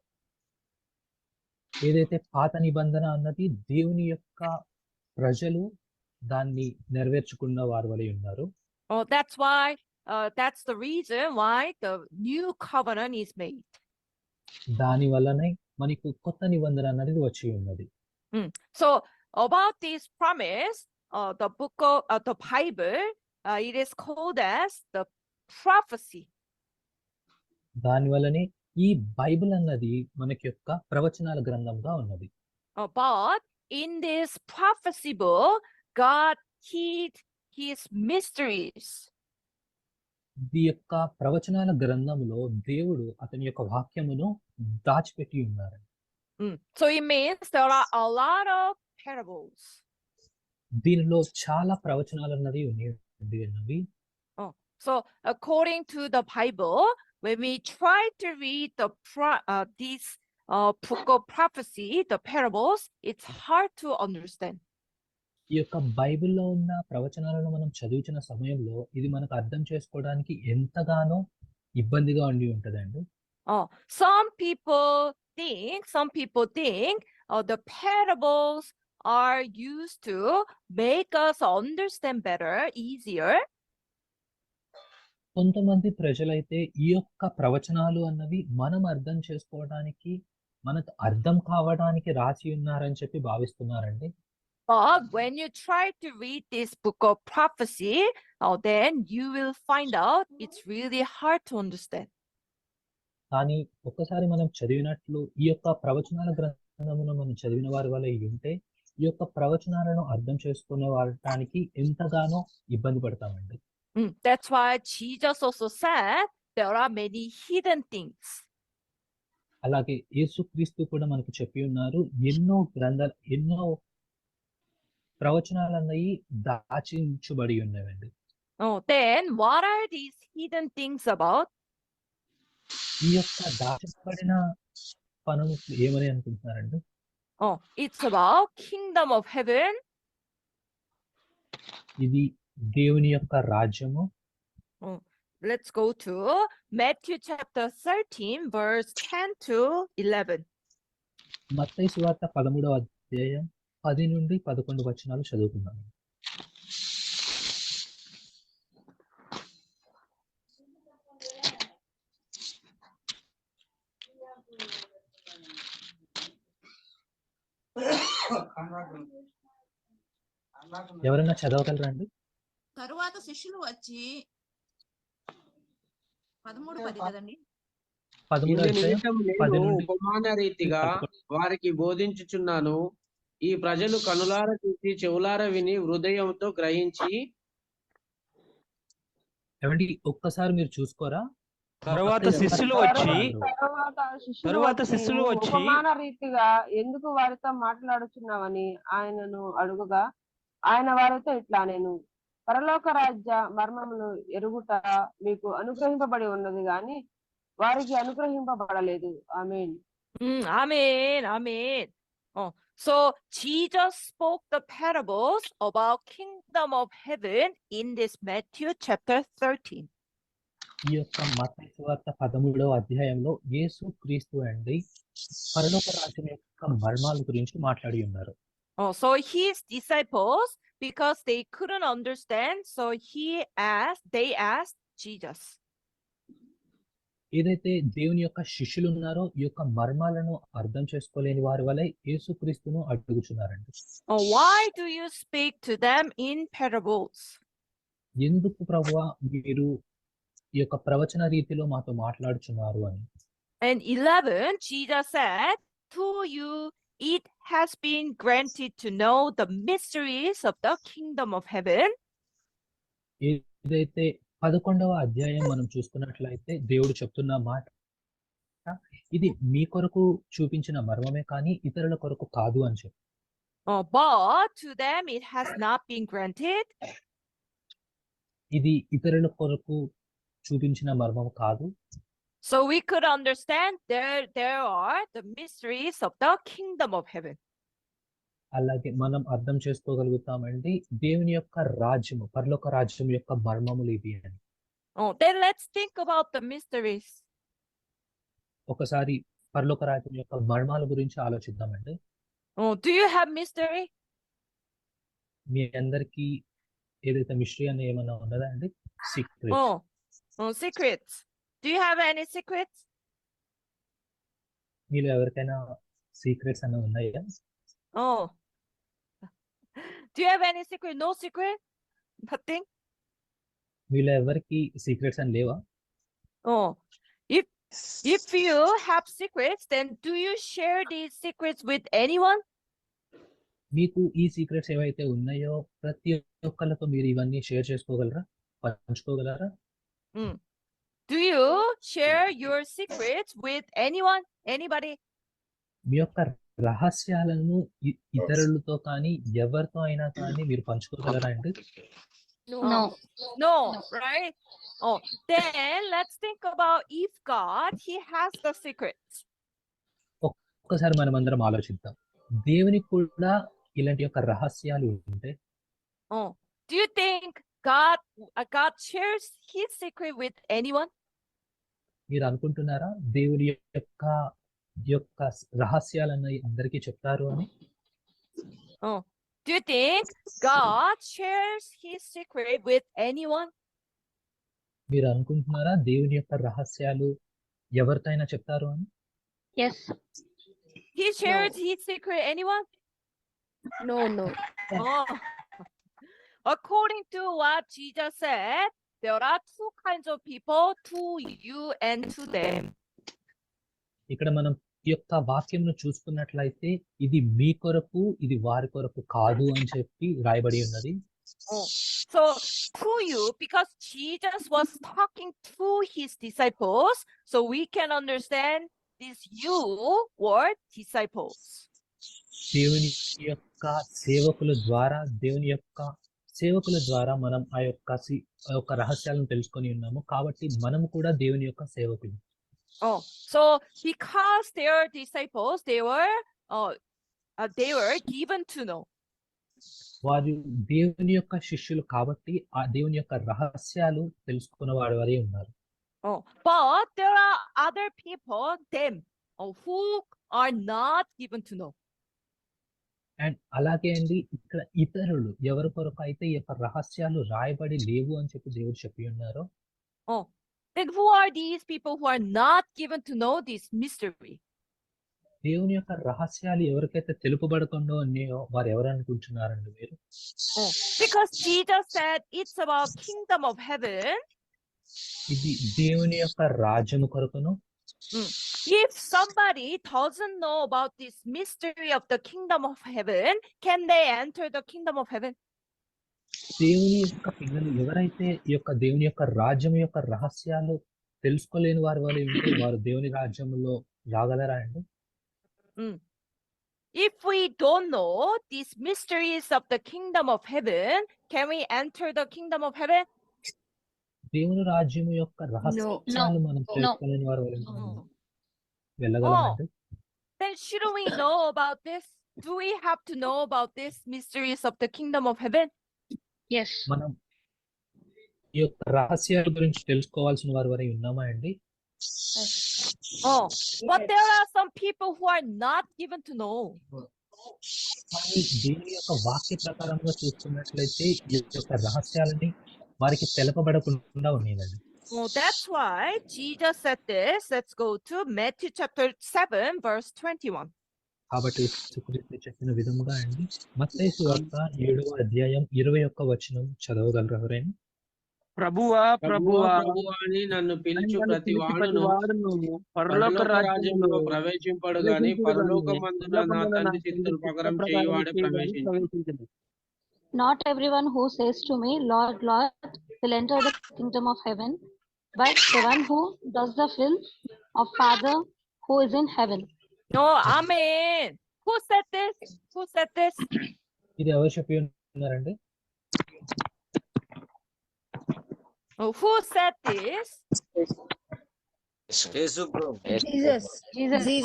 ఏదైతే పాత నిబంధన అన్నది దేవుని యొక్క ప్రజలు దాన్ని నెరవేర్చుకున్న వారి వలె ఉన్నారు. That's why that's the reason why the new covenant is made. దాని వల్లనే మనకు కొత్త నిబంధన అనేది వచ్చి ఉన్నది. So about this promise, the book of the Bible, it is called as the prophecy. దాని వల్లనే ఈ బైబిల్ అన్నది మనకి యొక్క ప్రవచనాల గ్రంథంగా ఉన్నది. But in this prophecy book, God hid his mysteries. ఈ యొక్క ప్రవచనాల గ్రంథములో దేవుడు అతని యొక్క వాక్యమును దాచిపెట్టి ఉన్నారు. So it means there are a lot of parables. దీనిలో చాలా ప్రవచనాలు అన్నది ఉన్నవి. So according to the Bible, when we try to read this book of prophecy, the parables, it's hard to understand. ఈ యొక్క బైబిల్‌లో ఉన్న ప్రవచనాలను మనం చదువుతున్న సమయంలో ఇది మనకు అర్థం చేసుకోవడానికి ఎంతగానో ఇబ్బందిగా ఉండి ఉంటదండి. Some people think the parables are used to make us understand better, easier. కొంతమంది ప్రజలైతే ఈ యొక్క ప్రవచనాలు అన్నవి మనం అర్థం చేసుకోవడానికి, మనకు అర్థం కావడానికి రాసి ఉన్నారని చెప్పి భావిస్తున్నారండి. But when you try to read this book of prophecy, then you will find out it's really hard to understand. కానీ ఒక్కసారి మనం చదివినట్లు ఈ యొక్క ప్రవచనాల గ్రంథమును మనం చదివిన వారి వల్ల ఉంటే ఈ యొక్క ప్రవచనాలను అర్థం చేసుకునే వాడటానికి ఎంతగానో ఇబ్బంది పడతామండి. That's why Jesus also said there are many hidden things. అలాగే యేసుక్రీస్తు కూడా మనకు చెప్పి ఉన్నారు, ఎన్నో ప్రవచనాలు అన్నవి దాచించబడి ఉన్నవండి. Then what are these hidden things about? ఈ యొక్క దాచబడిన పనులు ఏమని అనుకుంటున్నారండి? It's about kingdom of heaven. ఇది దేవుని యొక్క రాజ్యము. Let's go to Matthew chapter 13 verse 10 to 11. మత్తయి సువార్త 13వ అధ్యాయం 10 నుండి 11 వచనాలు చదువుతున్నాను. ఎవరైనా చదవగలరా అండి? తరువాత శిష్యులు వచ్చి 13:10 కదండి. 13వ అధ్యాయం 10 నుండి ఉపమాన రీతిగా వారికి బోధించుచున్నాను. ఈ ప్రజలు కనులార చూసి చెవులార విని హృదయంతో గ్రహించి. ఏమండి ఒక్కసారి మీరు చూసుకోరా? తరువాత శిష్యులు వచ్చి ఉపమాన రీతిగా ఎందుకు వారితో మాట్లాడుచున్నావని ఆయనను అడుగుగా ఆయన వారితో ఇట్లా నేను పరలోక రాజ్య మర్మములు ఎరుగుట మీకు అనుగ్రహింపబడి ఉన్నది గాని వారికి అనుగ్రహింపబడలేదు. ఆమేన్. Amen. So Jesus spoke the parables about kingdom of heaven in this Matthew chapter 13. ఈ యొక్క మత్తయి సువార్త 13వ అధ్యాయంలో యేసుక్రీస్తు అండి పరలోక రాజ్యం యొక్క మర్మాల గురించి మాట్లాడి ఉన్నారు. So his disciples, because they couldn't understand, so they asked Jesus. ఏదైతే దేవుని యొక్క శిష్యులు ఉన్నారో ఈ యొక్క మర్మాలను అర్థం చేసుకోలేని వారి వలె యేసుక్రీస్తును అడుగుచున్నారండి. Why do you speak to them in parables? ఎందుకు ప్రభువా మీరు ఈ యొక్క ప్రవచన రీతిలో మాతో మాట్లాడుచున్నారు అని. And 11, Jesus said, to you it has been granted to know the mysteries of the kingdom of heaven. ఏదైతే 11వ అధ్యాయం మనం చూసుకున్నట్లయితే దేవుడు చెప్తున్న మాట, ఇది మీ కొరకు చూపించిన మర్మమే కానీ ఇతరుల కొరకు కాదు అని చెప్పి. But to them it has not been granted. ఇది ఇతరుల కొరకు చూపించిన మర్మం కాదు. So we could understand there are the mysteries of the kingdom of heaven. అలాగే మనం అర్థం చేసుకోగలుగుతామండి దేవుని యొక్క రాజ్యము, పరలోక రాజ్యం యొక్క మర్మములు ఇవి అని. Then let's think about the mysteries. ఒకసారి పరలోక రాజ్యం యొక్క మర్మాల గురించి ఆలోచిద్దామండి. Do you have mystery? మీ అందరికీ ఏదైతే మిస్టరీ అని ఏమన్నా ఉన్నదా అండి? Secrets. Secrets. Do you have any secrets? మీలో ఎవరికైనా సీక్రెట్స్ అన్న ఉన్నాయా? Do you have any secret? No secret? Nothing? మీలో ఎవరికి సీక్రెట్స్ అని లేవా? If you have secrets, then do you share these secrets with anyone? మీకు ఈ సీక్రెట్స్ ఏవైతే ఉన్నాయో ప్రతి ఒక్కరితో మీరు ఇవన్నీ షేర్ చేసుకోగలరా, పంచుకోగలరా? Do you share your secrets with anyone? Anybody? మీ యొక్క రహస్యాలను ఇతరులతో కానీ ఎవరితో అయినా కానీ మీరు పంచుకోగలరా అండి? No, right? Then let's think about if God, he has the secrets. ఒక్కసారి మనం అందరం ఆలోచిద్దాం. దేవునికి కూడా ఇలాంటి యొక్క రహస్యాలు ఉంటే Oh, do you think God shares his secret with anyone? మీరు అనుకుంటున్నారా దేవుని యొక్క రహస్యాలను అందరికీ చెప్తారు అని? Oh, do you think God shares his secret with anyone? మీరు అనుకుంటున్నారా దేవుని యొక్క రహస్యాలు ఎవరితో అయినా చెప్తారు అని? Yes. He shares his secret anyone? No. Oh. According to what Jesus said, there are two kinds of people, to you and to them. ఇక్కడ మనం ఈ యొక్క వాక్యంను చూసుకున్నట్లయితే ఇది మీ కొరకు, ఇది వారి కొరకు కాదు అని చెప్పి రాయబడి ఉన్నది. Oh, so to you, because Jesus was talking to his disciples, so we can understand this you word disciples. దేవుని యొక్క సేవకుల ద్వారా మనం ఆ యొక్క రహస్యాలను తెలుసుకొని ఉన్నాము. కాబట్టి మనము కూడా దేవుని యొక్క సేవకులు. Oh, so because they are disciples, they were given to know. వారు దేవుని యొక్క శిష్యులు కాబట్టి ఆ దేవుని యొక్క రహస్యాలు తెలుసుకున్న వారి ఉన్నారు. Oh, but there are other people, them, who are not given to know. And అలాగే అండి ఇక్కడ ఇతరులు ఎవరి కొరకు అయితే ఈ యొక్క రహస్యాలు రాయబడి లేవు అని చెప్పి దేవుడు చెప్పి ఉన్నారు. Oh, then who are these people who are not given to know this mystery? దేవుని యొక్క రహస్యాలు ఎవరికైతే తెలుపబడకుండా ఉన్నాయో వారు ఎవరు అనుకుంటున్నారండి మీరు? Oh, because Jesus said it's about kingdom of heaven. ఇది దేవుని యొక్క రాజ్యము కొరకును. If somebody doesn't know about this mystery of the kingdom of heaven, can they enter the kingdom of heaven? దేవుని యొక్క పిల్లలు ఎవరైతే ఈ యొక్క దేవుని యొక్క రాజ్యం యొక్క రహస్యాలు తెలుసుకోలేని వారు ఉంటే వారు దేవుని రాజ్యంలో రాగలరా అండి? If we don't know these mysteries of the kingdom of heaven, can we enter the kingdom of heaven? దేవుని రాజ్యం యొక్క రహస్యాలు మనం తెలుసుకోలేని వారు వెళ్ళగలమండి? Then shouldn't we know about this? Do we have to know about these mysteries of the kingdom of heaven? Yes. మనం ఈ యొక్క రహస్యాల గురించి తెలుసుకోవాల్సిన వారి ఉన్నామా అండి? Oh, but there are some people who are not given to know. కానీ దేవుని యొక్క వాక్య ప్రకారంగా చూస్తున్నట్లయితే ఈ యొక్క రహస్యాలని వారికి తెలపబడకుండా ఉన్నాయండి. Oh, that's why Jesus said this. Let's go to Matthew chapter 7, verse 21. కాబట్టి యేసుక్రీస్తు చెప్పిన విధముగా అండి మత్తయి సువార్త 7వ అధ్యాయం 21వ వచనం చదవగలరు ఎవరైనా? ప్రభువా అని నన్ను పిలుచు ప్రతి వాడును పరలోక రాజ్యంలో ప్రవేశింపడు గాని పరలోకమందున నా తండ్రి చిత్తము ప్రకారం చేయువాడే ప్రవేశించును. Not everyone who says to me, Lord, Lord, will enter the kingdom of heaven, but the one who does the will of Father who is in heaven. No, amen. Who said this? Who said this? ఇది ఎవరు చెప్పి ఉన్నారండి? Oh, who said this? Jesus.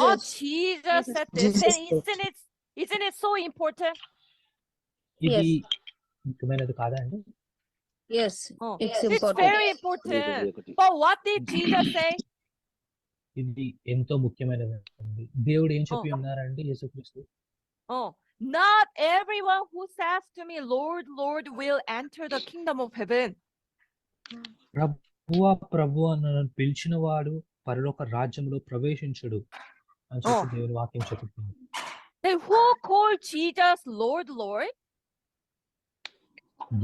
Oh, Jesus said this. Then isn't it so important? ఇది ముఖ్యమైనది కాదా అండి? Yes, Oh, it's it's important. very important. But what did Jesus say? ఇది ఎంతో ముఖ్యమైనది అండి. దేవుడు ఏం చెప్పి ఉన్నారండి యేసుక్రీస్తు? Oh, not everyone who says to me, Lord, Lord, will enter the kingdom of heaven. ప్రభువా నన్ను పిలిచిన వాడు పరలోక రాజ్యంలో ప్రవేశించడు అని చెప్పి దేవుని వాక్యం చెప్తుంది. Then who called Jesus Lord, Lord?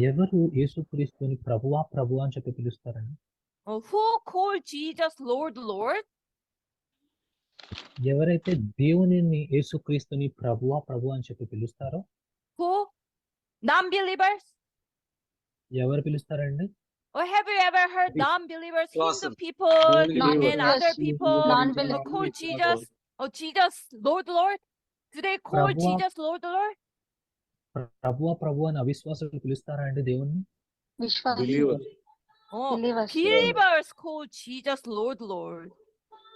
ఎవరు యేసుక్రీస్తుని ప్రభువా ప్రభువా అని చెప్పి పిలుస్తారండి? Oh, who called Jesus Lord, Lord? ఎవరైతే దేవునిని యేసుక్రీస్తుని ప్రభువా ప్రభువా అని చెప్పి పిలుస్తారో Who? Non-believers? ఎవరు పిలుస్తారండి? Or have you ever heard non-believers, Hindu people and other people call Jesus? Oh, Jesus, Lord, Lord? Do they call Jesus Lord, Lord? ప్రభువా ప్రభువా అని అవిశ్వాసులు పిలుస్తారా అండి దేవుణ్ణి? Oh, believers call Jesus Lord, Lord.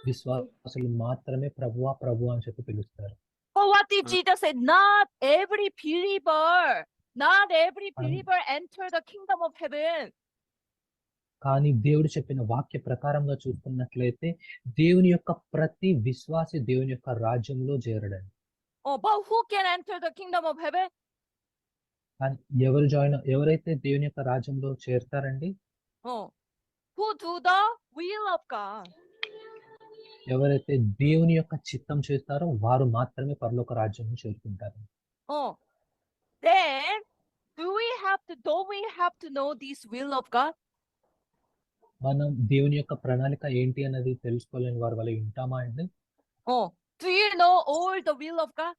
విశ్వాసులు మాత్రమే ప్రభువా ప్రభువా అని చెప్పి పిలుస్తారు. Oh, what did Jesus say? Not every believer Not every మనం believer enter the kingdom of heaven. కానీ దేవుడు చెప్పిన వాక్య ప్రకారంగా చూస్తున్నట్లయితే దేవుని యొక్క ప్రతి విశ్వాసి దేవుని యొక్క రాజ్యంలో చేరడండి. But who can enter the kingdom of heaven? కానీ ఎవరైతే దేవుని యొక్క రాజ్యంలో చేరతారండి, Who do the will of God. ఎవరైతే దేవుని యొక్క చిత్తం చేస్తారో వారు మాత్రమే పరలోక రాజ్యంలో చేరుకుంటారు. Then don't we have to know this will of God? మనం దేవుని యొక్క ప్రణాళిక ఏంటి అన్నది తెలుసుకోలేని వారి వల్ల ఉంటామా అండి? Do you know all the will of God?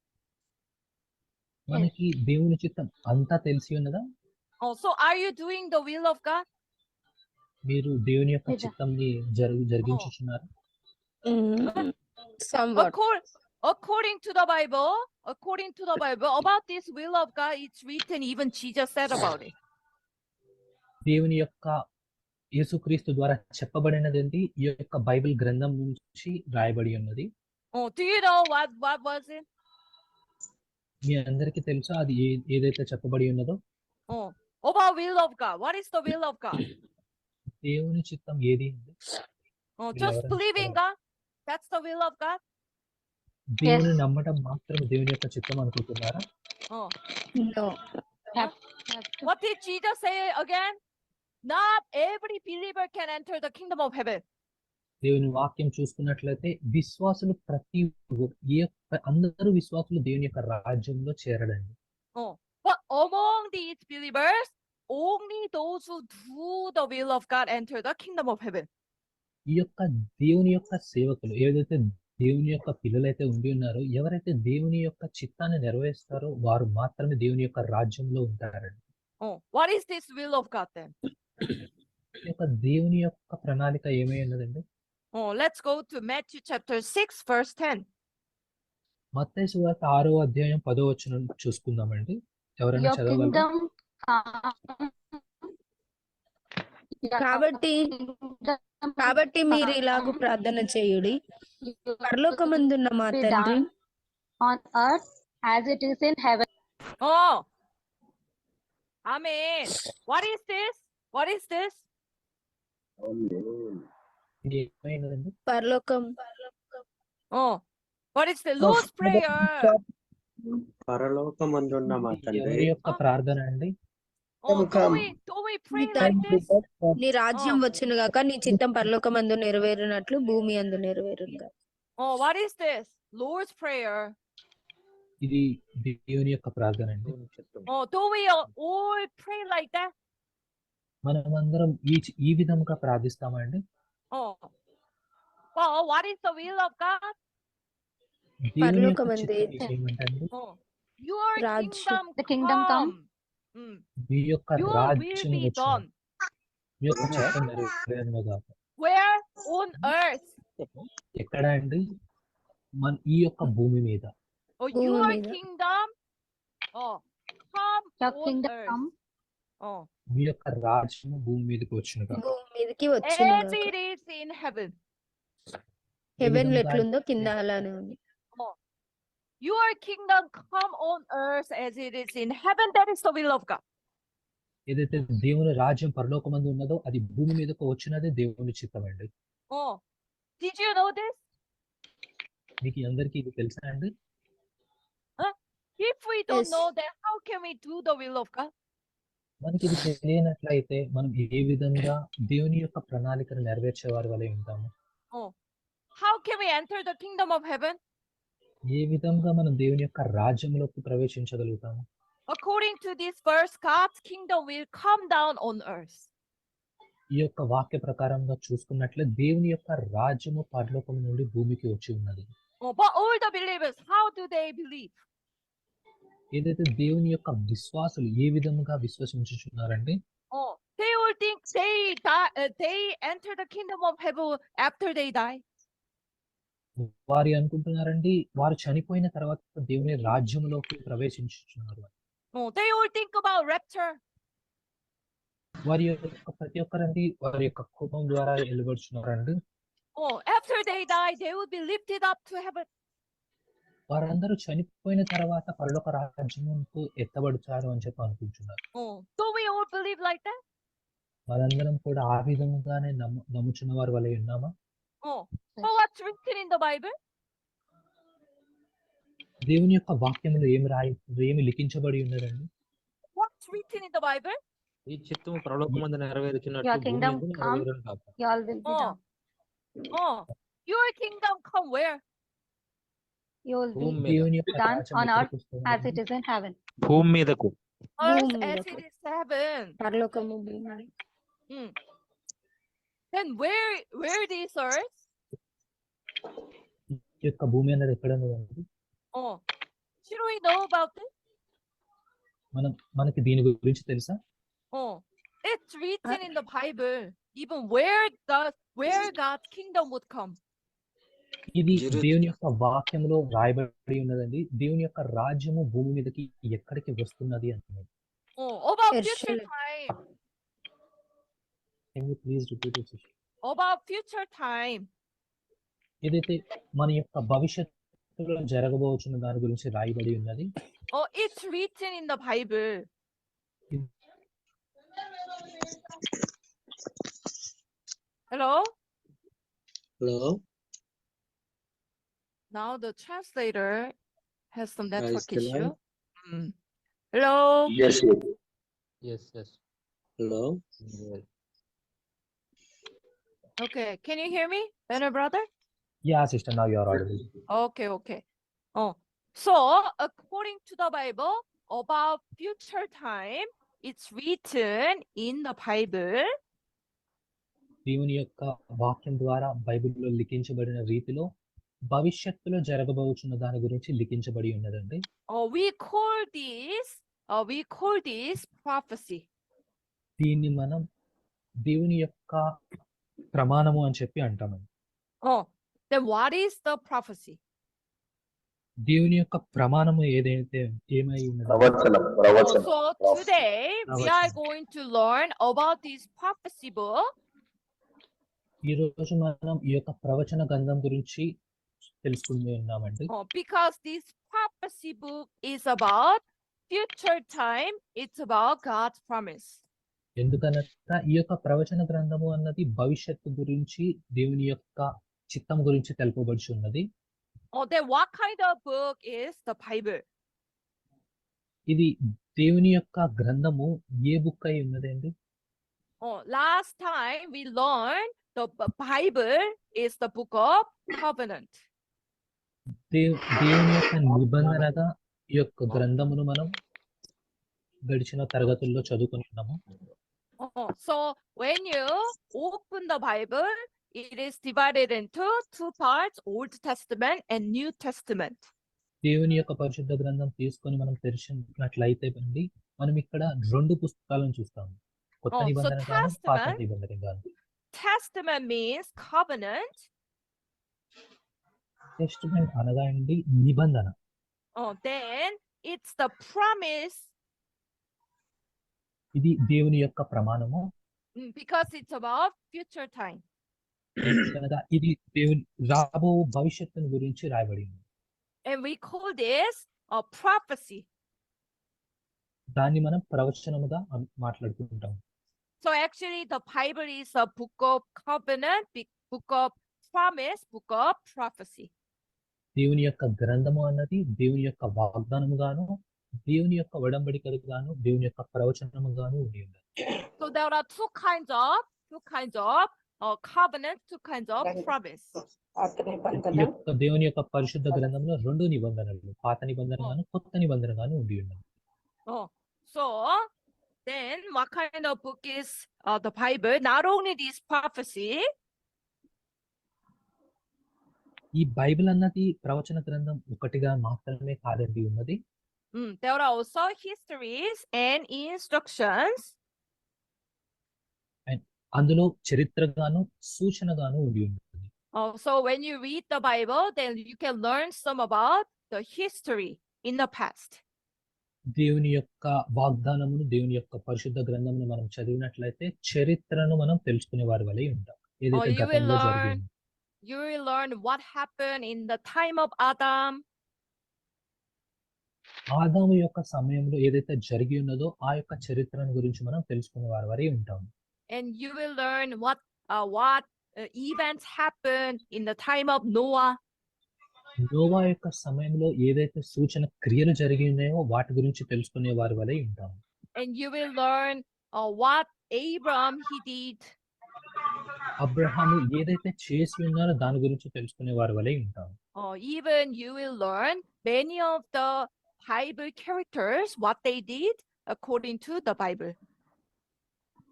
మనకి దేవుని చిత్తం అంతా తెలిసి ఉన్నదా? So are you doing the will of God? మీరు దేవుని యొక్క చిత్తంని జరిగించుచున్నారు? According to the Bible, about this will of God, it's written, even Jesus said about it. దేవుని యొక్క యేసుక్రీస్తు ద్వారా చెప్పబడినది ఈ యొక్క బైబిల్ గ్రంథం నుంచి రాయబడి ఉన్నది. Do you know what was it? మీ అందరికీ తెలుసా అది ఏదైతే చెప్పబడి ఉన్నదో? About will of God. What is the will of God? దేవుని చిత్తం ఏది? Just believing God. That's the will of God. దేవుని నమ్మడం మాత్రమే దేవుని యొక్క చిత్తం అనుకుంటున్నారా? No. What did Jesus say again? Not every believer can enter the kingdom of heaven. దేవుని వాక్యం చూసుకున్నట్లయితే విశ్వాసులు అందరూ విశ్వాసులు దేవుని యొక్క రాజ్యంలో చేరడండి. But among these believers, only those who do the will of God enter the kingdom of heaven. ఈ యొక్క దేవుని యొక్క సేవకులు ఏదైతే దేవుని యొక్క పిల్లలైతే ఉండి ఉన్నారో, ఎవరైతే దేవుని యొక్క చిత్తాన్ని నెరవేరుస్తారో వారు మాత్రమే దేవుని యొక్క రాజ్యంలో ఉంటారండి. What is this will of God then? ఈ యొక్క దేవుని యొక్క ప్రణాళిక ఏమై ఉన్నదండి? Let's go to Matthew chapter 6 verse 10. మత్తయి సువార్త 6వ అధ్యాయం 10వ వచనం చూసుకుందామండి. ఎవరైనా చదవగలరా? కాబట్టి మీరు ఇలాగూ ప్రార్థన చేయుడి, పరలోకమందున్న మా తండ్రి, on earth as it is in heaven. Amen. What is this? What is this? ఇది ఏమైనదండి? పరలోకం. What is the Lord's prayer? పరలోకమందున్న మా తండ్రి. ఎవరి యొక్క ప్రార్థన అండి? Do we pray like this? నీ రాజ్యం వచ్చును గాక, నీ చిత్తం పరలోకమందు నెరవేరునట్లు భూమి అందు నెరవేరును గాక. What is this? Lord's prayer. ఇది దేవుని యొక్క ప్రార్థన అండి. Do we all pray like that? మనమందరం ఈ విధంగా ప్రార్థిస్తామండి. Well, what is the will of God? దేవుని యొక్క చిత్తం ఏమంటండి? Your kingdom, the kingdom come. మీ యొక్క Your will రాజ్యం be వచ్చును. done. మీ యొక్క చిత్తం నెరవేరును గాక. Where? On earth. ఎక్కడ అండి? ఈ యొక్క భూమి మీద. Your kingdom. Come Your on kingdom earth. come. మీ యొక్క రాజ్యం భూమి మీదకి వచ్చును గాక. భూమి మీదకి వచ్చును As గాక. it is in heaven. Heaven ఎట్లుందో కింద అలానే ఉంది. Your kingdom come on earth as it is in heaven. That is the will of God. ఏదైతే దేవుని రాజ్యం పరలోకమందు ఉన్నదో అది భూమి మీదకు వచ్చినదే దేవుని చిత్తం అండి. Did you know this? మీకు అందరికీ ఇది తెలుసా అండి? If we don't Yes. know that, how can we do the will of God? మనకి ఇది తెలియనట్లయితే మనం ఏ విధంగా దేవుని యొక్క ప్రణాళికను నెరవేర్చే వారి వలె ఉంటాము? How can we enter the kingdom of heaven? ఏ విధంగా మనం దేవుని యొక్క రాజ్యంలోకి ప్రవేశించగలుగుతాము? According to this verse, God's kingdom will come down on earth. ఈ యొక్క వాక్య ప్రకారంగా చూసుకున్నట్లే దేవుని యొక్క రాజ్యము పరలోకం నుండి భూమికి వచ్చి ఉన్నది. But all the believers, how do they believe? ఏదైతే దేవుని యొక్క విశ్వాసులు ఏ విధంగా విశ్వసించుచున్నారండి? They all think they enter the kingdom of heaven after they die. వారు అనుకుంటున్నారండి వారు చనిపోయిన తర్వాత దేవుని రాజ్యంలోకి ప్రవేశించుచున్నారు. They all think about rapture. వారి యొక్క ప్రతి ఒక్కరండి వారి యొక్క కోపం ద్వారా వెలువడుచున్నారండి. After they die, they will be lifted up to heaven. వారందరూ చనిపోయిన తర్వాత పరలోక రాజ్యముకు ఎత్తబడతారు అని చెప్పి అనుకుంటున్నారు. Do we all believe like that? మనందరం కూడా ఆ విధముగానే నమ్ముచున్న వారి వలె ఉన్నామా? So what's written in the Bible? దేవుని యొక్క వాక్యములో ఏమి లిఖించబడి ఉన్నదండి? What's written in the Bible? ఈ చిత్తము పరలోకమందు నెరవేరుచున్నట్లు Your భూమి kingdom యందు come, నెరవేరును గాక. your will be done. Your kingdom come where? Your will భూమి be మీద, దేవుని యొక్క done రాజ్యం on ఎక్కడికి earth వస్తుంది? as it is in heaven. భూమి మీదకు. Earth భూమి as మీదకు. it is heaven. పరలోకము భూమి. Then where this earth? ఈ యొక్క భూమి అనేది ఎక్కడ ఉన్నదండి? Should we know about it? మనకి దీని గురించి తెలుసా? It's written in the Bible, even where God's kingdom would come. ఇది దేవుని యొక్క వాక్యంలో రాయబడి ఉన్నదండి. దేవుని యొక్క రాజ్యము భూమి మీదకి ఎక్కడికి వస్తున్నది అని. About future Jerusalem. time. Can you please repeat it? About future time. ఏదైతే మన యొక్క భవిష్యత్తులో జరగబోతున్న దాని గురించి రాయబడి ఉన్నది. It's written in the Bible. Hello? Hello? Now the translator has some network still issue. on? Hello? Yes. Hello? Okay, can you hear me, better brother? Yeah, sister, now you are audible. Okay. So according to the Bible, about future time, it's written in the Bible. దేవుని యొక్క వాక్యం ద్వారా బైబిల్లో లిఖించబడిన రీతిలో భవిష్యత్తులో జరగబోతున్న దాని గురించి లిఖించబడి ఉన్నదండి. We call this prophecy. దీన్ని మనం దేవుని యొక్క ప్రమాణము అని చెప్పి అంటామండి. Then what is the prophecy? దేవుని యొక్క ప్రమాణము ఏమై ఉన్నది? So today we are going to learn about this prophecy book. ఈ రోజు మనం ఈ యొక్క ప్రవచన గ్రంథం గురించి తెలుసుకుంటున్నామండి. Because this prophecy book is about future time, it's about God's promise. ఎందుకనగా ఈ యొక్క ప్రవచన గ్రంథము అన్నది భవిష్యత్తు గురించి దేవుని యొక్క చిత్తం గురించి తెలుపబడి ఉన్నది. Then what kind of book is the Bible? ఇది దేవుని యొక్క గ్రంథము ఏ బుక్ అయి ఉన్నదండి? Last time we learned the Bible is the book of covenant. దేవుని యొక్క నిబంధనగా ఈ యొక్క గ్రంథమును మనం గడిచిన తరగతుల్లో చదువుకున్నాము. So when you open the Bible, it is divided into two parts, Old Testament and New Testament. దేవుని యొక్క పరిశుద్ధ గ్రంథం తీసుకొని మనం తెరిచినట్లయితే అండి మనం ఇక్కడ రెండు పుస్తకాలను చూస్తాము. కొత్త నిబంధన గాను పాత నిబంధన గాను. Testament means covenant. టెస్టమెంట్ అనగా అండి నిబంధన. Then it's the promise. ఇది దేవుని యొక్క ప్రమాణము. Because it's about future time. అనగా ఇది దేవుని రాబో భవిష్యత్తును గురించి రాయబడి ఉంది. And we call this a prophecy. దాన్ని మనం ప్రవచనముగా మాట్లాడుకుంటాం. So actually the Bible is a book of covenant, book of promise, book of prophecy. దేవుని యొక్క గ్రంథము అన్నది దేవుని యొక్క వాగ్దానము గాను దేవుని యొక్క ఒడంబడికలు గాను దేవుని యొక్క ప్రవచనము గాను ఉంది. So there are two kinds of covenant, two kinds of promise. దేవుని యొక్క పరిశుద్ధ గ్రంథంలో రెండు నిబంధనలు, పాత నిబంధన గాను కొత్త నిబంధన గాను ఉండి ఉన్నది. So then what kind of book is the Bible? Not only this prophecy. ఈ బైబిల్ అన్నది ప్రవచన గ్రంథం ఒకటిగా మాత్రమే కాదండి ఉన్నది. There are also histories and instructions. అందులో చరిత్రగాను సూచనగాను ఉండి ఉంటుంది. So when you read the Bible, then you can learn some about the history in the past. దేవుని యొక్క వాగ్దానమును దేవుని యొక్క పరిశుద్ధ గ్రంథమును మనం చదివినట్లయితే చరిత్రను మనం తెలుసుకునే వారి వలె ఉంటాం. ఏదైతే గతంలో జరిగింది. You will learn what happened in the time of Adam. ఆదాము యొక్క సమయంలో ఏదైతే జరిగి ఉన్నదో ఆ యొక్క చరిత్రను గురించి మనం తెలుసుకునే వారి వరే ఉంటాం. And you will learn what events happened in the time of Noah. Noah యొక్క సమయంలో ఏదైతే సూచన క్రియలు జరిగి ఉన్నాయో వాటి గురించి తెలుసుకునే వారి వలె ఉంటాం. And you will learn what Abraham he did. Abraham ఏదైతే చేసి ఉన్నారో దాని గురించి తెలుసుకునే వారి వలె ఉంటాం. Even you will learn many of the Bible characters what they did according to the Bible.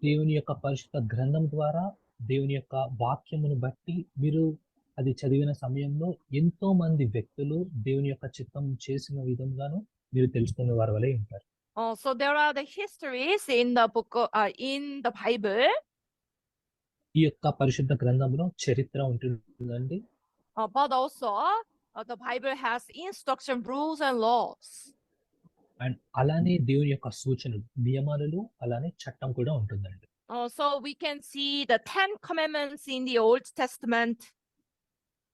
దేవుని యొక్క పరిశుద్ధ గ్రంథం ద్వారా దేవుని యొక్క వాక్యమును బట్టి మీరు అది చదివిన సమయంలో ఎంతో మంది వ్యక్తులు దేవుని యొక్క చిత్తం చేసిన విధంగాను మీరు తెలుసుకునే వారి వలె ఉంటారు. So there are the histories in the book in the Bible. ఈ యొక్క పరిశుద్ధ గ్రంథంలో చరిత్ర ఉంటుందండి. But also the Bible has instruction, rules and laws. And అలానే దేవుని యొక్క సూచనలు, నియమాలు, అలానే చట్టం కూడా ఉంటుందండి. So we can see the 10 commandments in the Old Testament.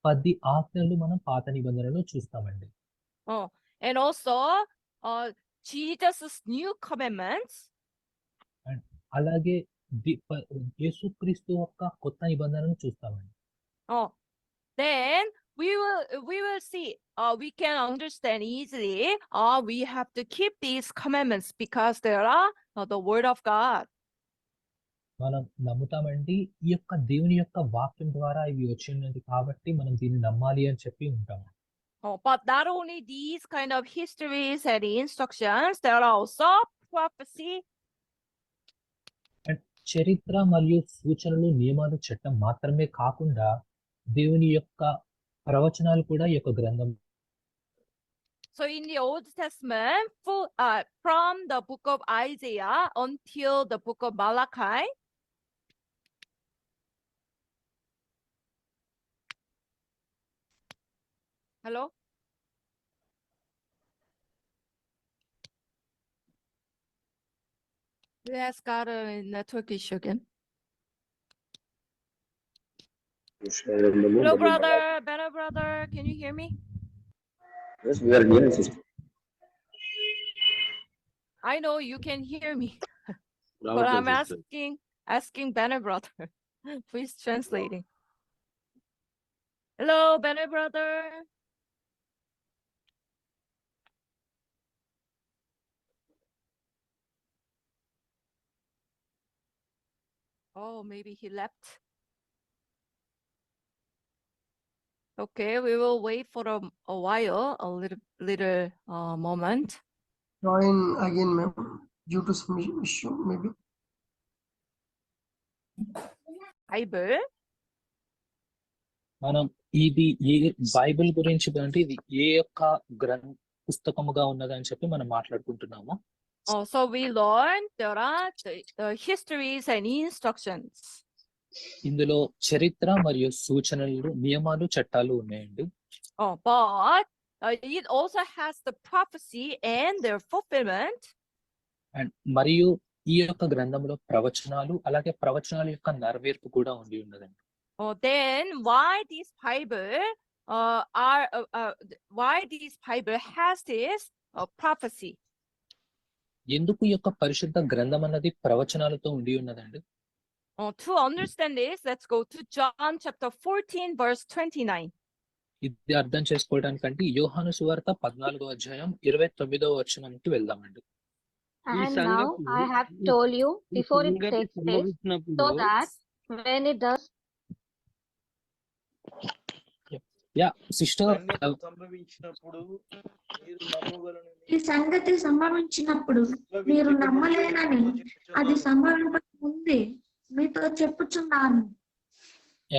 10 ఆజ్ఞలు మనం పాత నిబంధనలో చూస్తామండి. And also Jesus' new commandments. And అలాగే యేసుక్రీస్తు యొక్క కొత్త నిబంధనను చూస్తామండి. Then we will see we can understand easily we have to keep these commandments because they are the word of God. మనం నమ్ముతామండి ఈ యొక్క దేవుని యొక్క వాక్యం ద్వారా ఇవి వచ్చినది కాబట్టి మనం దీన్ని నమ్మాలి అని చెప్పి ఉంటాం. But not only these kind of histories and instructions, there are also prophecy. చరిత్ర మరియు సూచనలు, నియమాలు, చట్టం మాత్రమే కాకుండా దేవుని యొక్క ప్రవచనాలు కూడా ఈ యొక్క గ్రంథం. So in the Old Testament, from the book of Isaiah until the book of Malachi, hello? We has got a network issue again. Hello, brother, better brother, can you hear me? Yes, we are hearing, sister. I know you can hear me, but I'm asking Banner brother, please translating. Hello, Banner brother. Oh, maybe he left. Okay, we will wait for a while, a little moment. Join again, ma'am, due to some issue, maybe. Bible. మనం ఇది ఏ Bible గురించి అంటే ఇది ఏ యొక్క పుస్తకముగా ఉన్నదని చెప్పి మనం మాట్లాడుకుంటున్నాము. So we learned there are the histories and instructions. ఇందులో చరిత్ర మరియు సూచనలు, నియమాలు, చట్టాలు ఉన్నాయండి. But it also has the prophecy and their fulfillment. And మరియు ఈ యొక్క గ్రంథంలో ప్రవచనాలు, అలాగే ప్రవచనాల యొక్క నెరవేర్పు కూడా ఉండి ఉన్నదండి. Then why this Bible has this prophecy? ఎందుకు ఈ యొక్క పరిశుద్ధ గ్రంథం అన్నది ప్రవచనాలతో ఉండి ఉన్నదండి? To understand this, let's go to John chapter 14 verse 29. ఇది అర్థం చేసుకోవడానికంటే యోహాను సువార్త 14వ అధ్యాయం 29వ వచనానికి వెళ్దామండి. And now I have told you before it takes place, so that when it does. Yeah, sister. ఈ సంగతి సంభవించినప్పుడు మీరు నమ్మలేనని అది సంభవించక ముందే మీతో చెప్పుచున్నాను.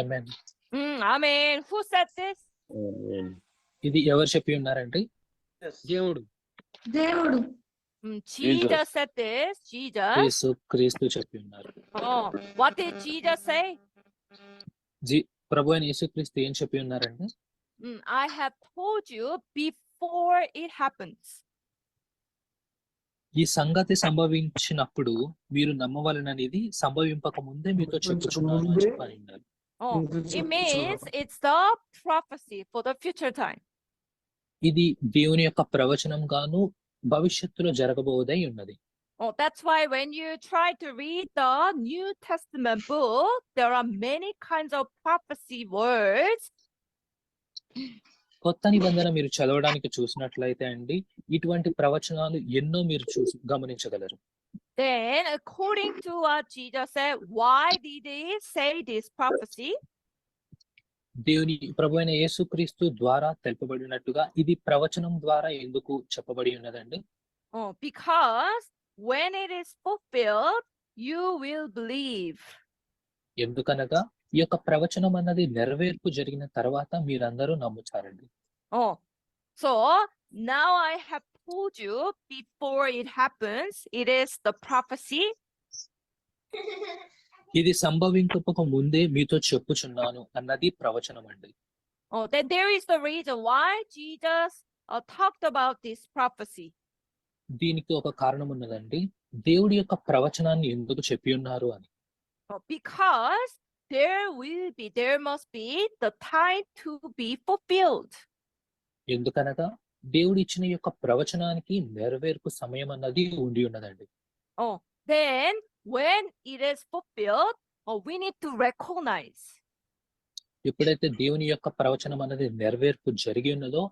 Amen. Amen. Who said this? ఇది ఎవరు చెప్పి ఉన్నారండి? దేవుడు. దేవుడు. Jesus said this. Jesus. యేసు క్రీస్తు చెప్పి ఉన్నారు. What did Jesus say? ప్రభు అయిన యేసుక్రీస్తు ఏం చెప్పి ఉన్నారండి? I have told you before it happens. ఈ సంగతి సంభవించినప్పుడు మీరు నమ్మవలననేది సంభవింపక ముందే మీతో చెప్పుచున్నాను అని చెప్పి ఉన్నారు. It means it's the prophecy for the future time. ఇది దేవుని యొక్క ప్రవచనం గాను భవిష్యత్తులో జరగబోదై ఉన్నది. Oh, that's why when you try to read the New Testament book, there are many kinds of prophecy words. కొత్త నిబంధన మీరు చదవడానికి చూసినట్లయితే అండి ఇటువంటి ప్రవచనాలు ఎన్నో మీరు గమనించగలరు. Then, according to what Jesus said, why did he say this prophecy? దేవుని ప్రభువైన యేసుక్రీస్తు ద్వారా తెలుపబడినట్టుగా ఇది ప్రవచనం ద్వారా ఎందుకు చెప్పబడి ఉన్నదండి? Oh, because when it is fulfilled, you will believe. ఎందుకనగా ఈ యొక్క ప్రవచనం అన్నది నెరవేర్పు జరిగిన తర్వాత మీరందరూ నమ్ముతారండి. Oh, so now I have told you before it happens, it is the prophecy. ఇది సంభవించక ముందే మీతో చెప్పుచున్నాను అన్నది ప్రవచనం అండి. Oh, then there is the reason why Jesus talked about this prophecy. దీనికి ఒక కారణం ఉన్నదండి. దేవుడి యొక్క ప్రవచనాన్ని ఎందుకు చెప్పి ఉన్నారు అని. Because there must be the time to be fulfilled. ఎందుకనగా దేవుడు ఇచ్చిన యొక్క ప్రవచనానికి నెరవేర్పు సమయం అన్నది ఉండి ఉన్నదండి. Oh, then when it is fulfilled, we need to recognize. ఎప్పుడైతే దేవుని యొక్క ప్రవచనం అన్నది నెరవేర్పు జరిగి ఉన్నదో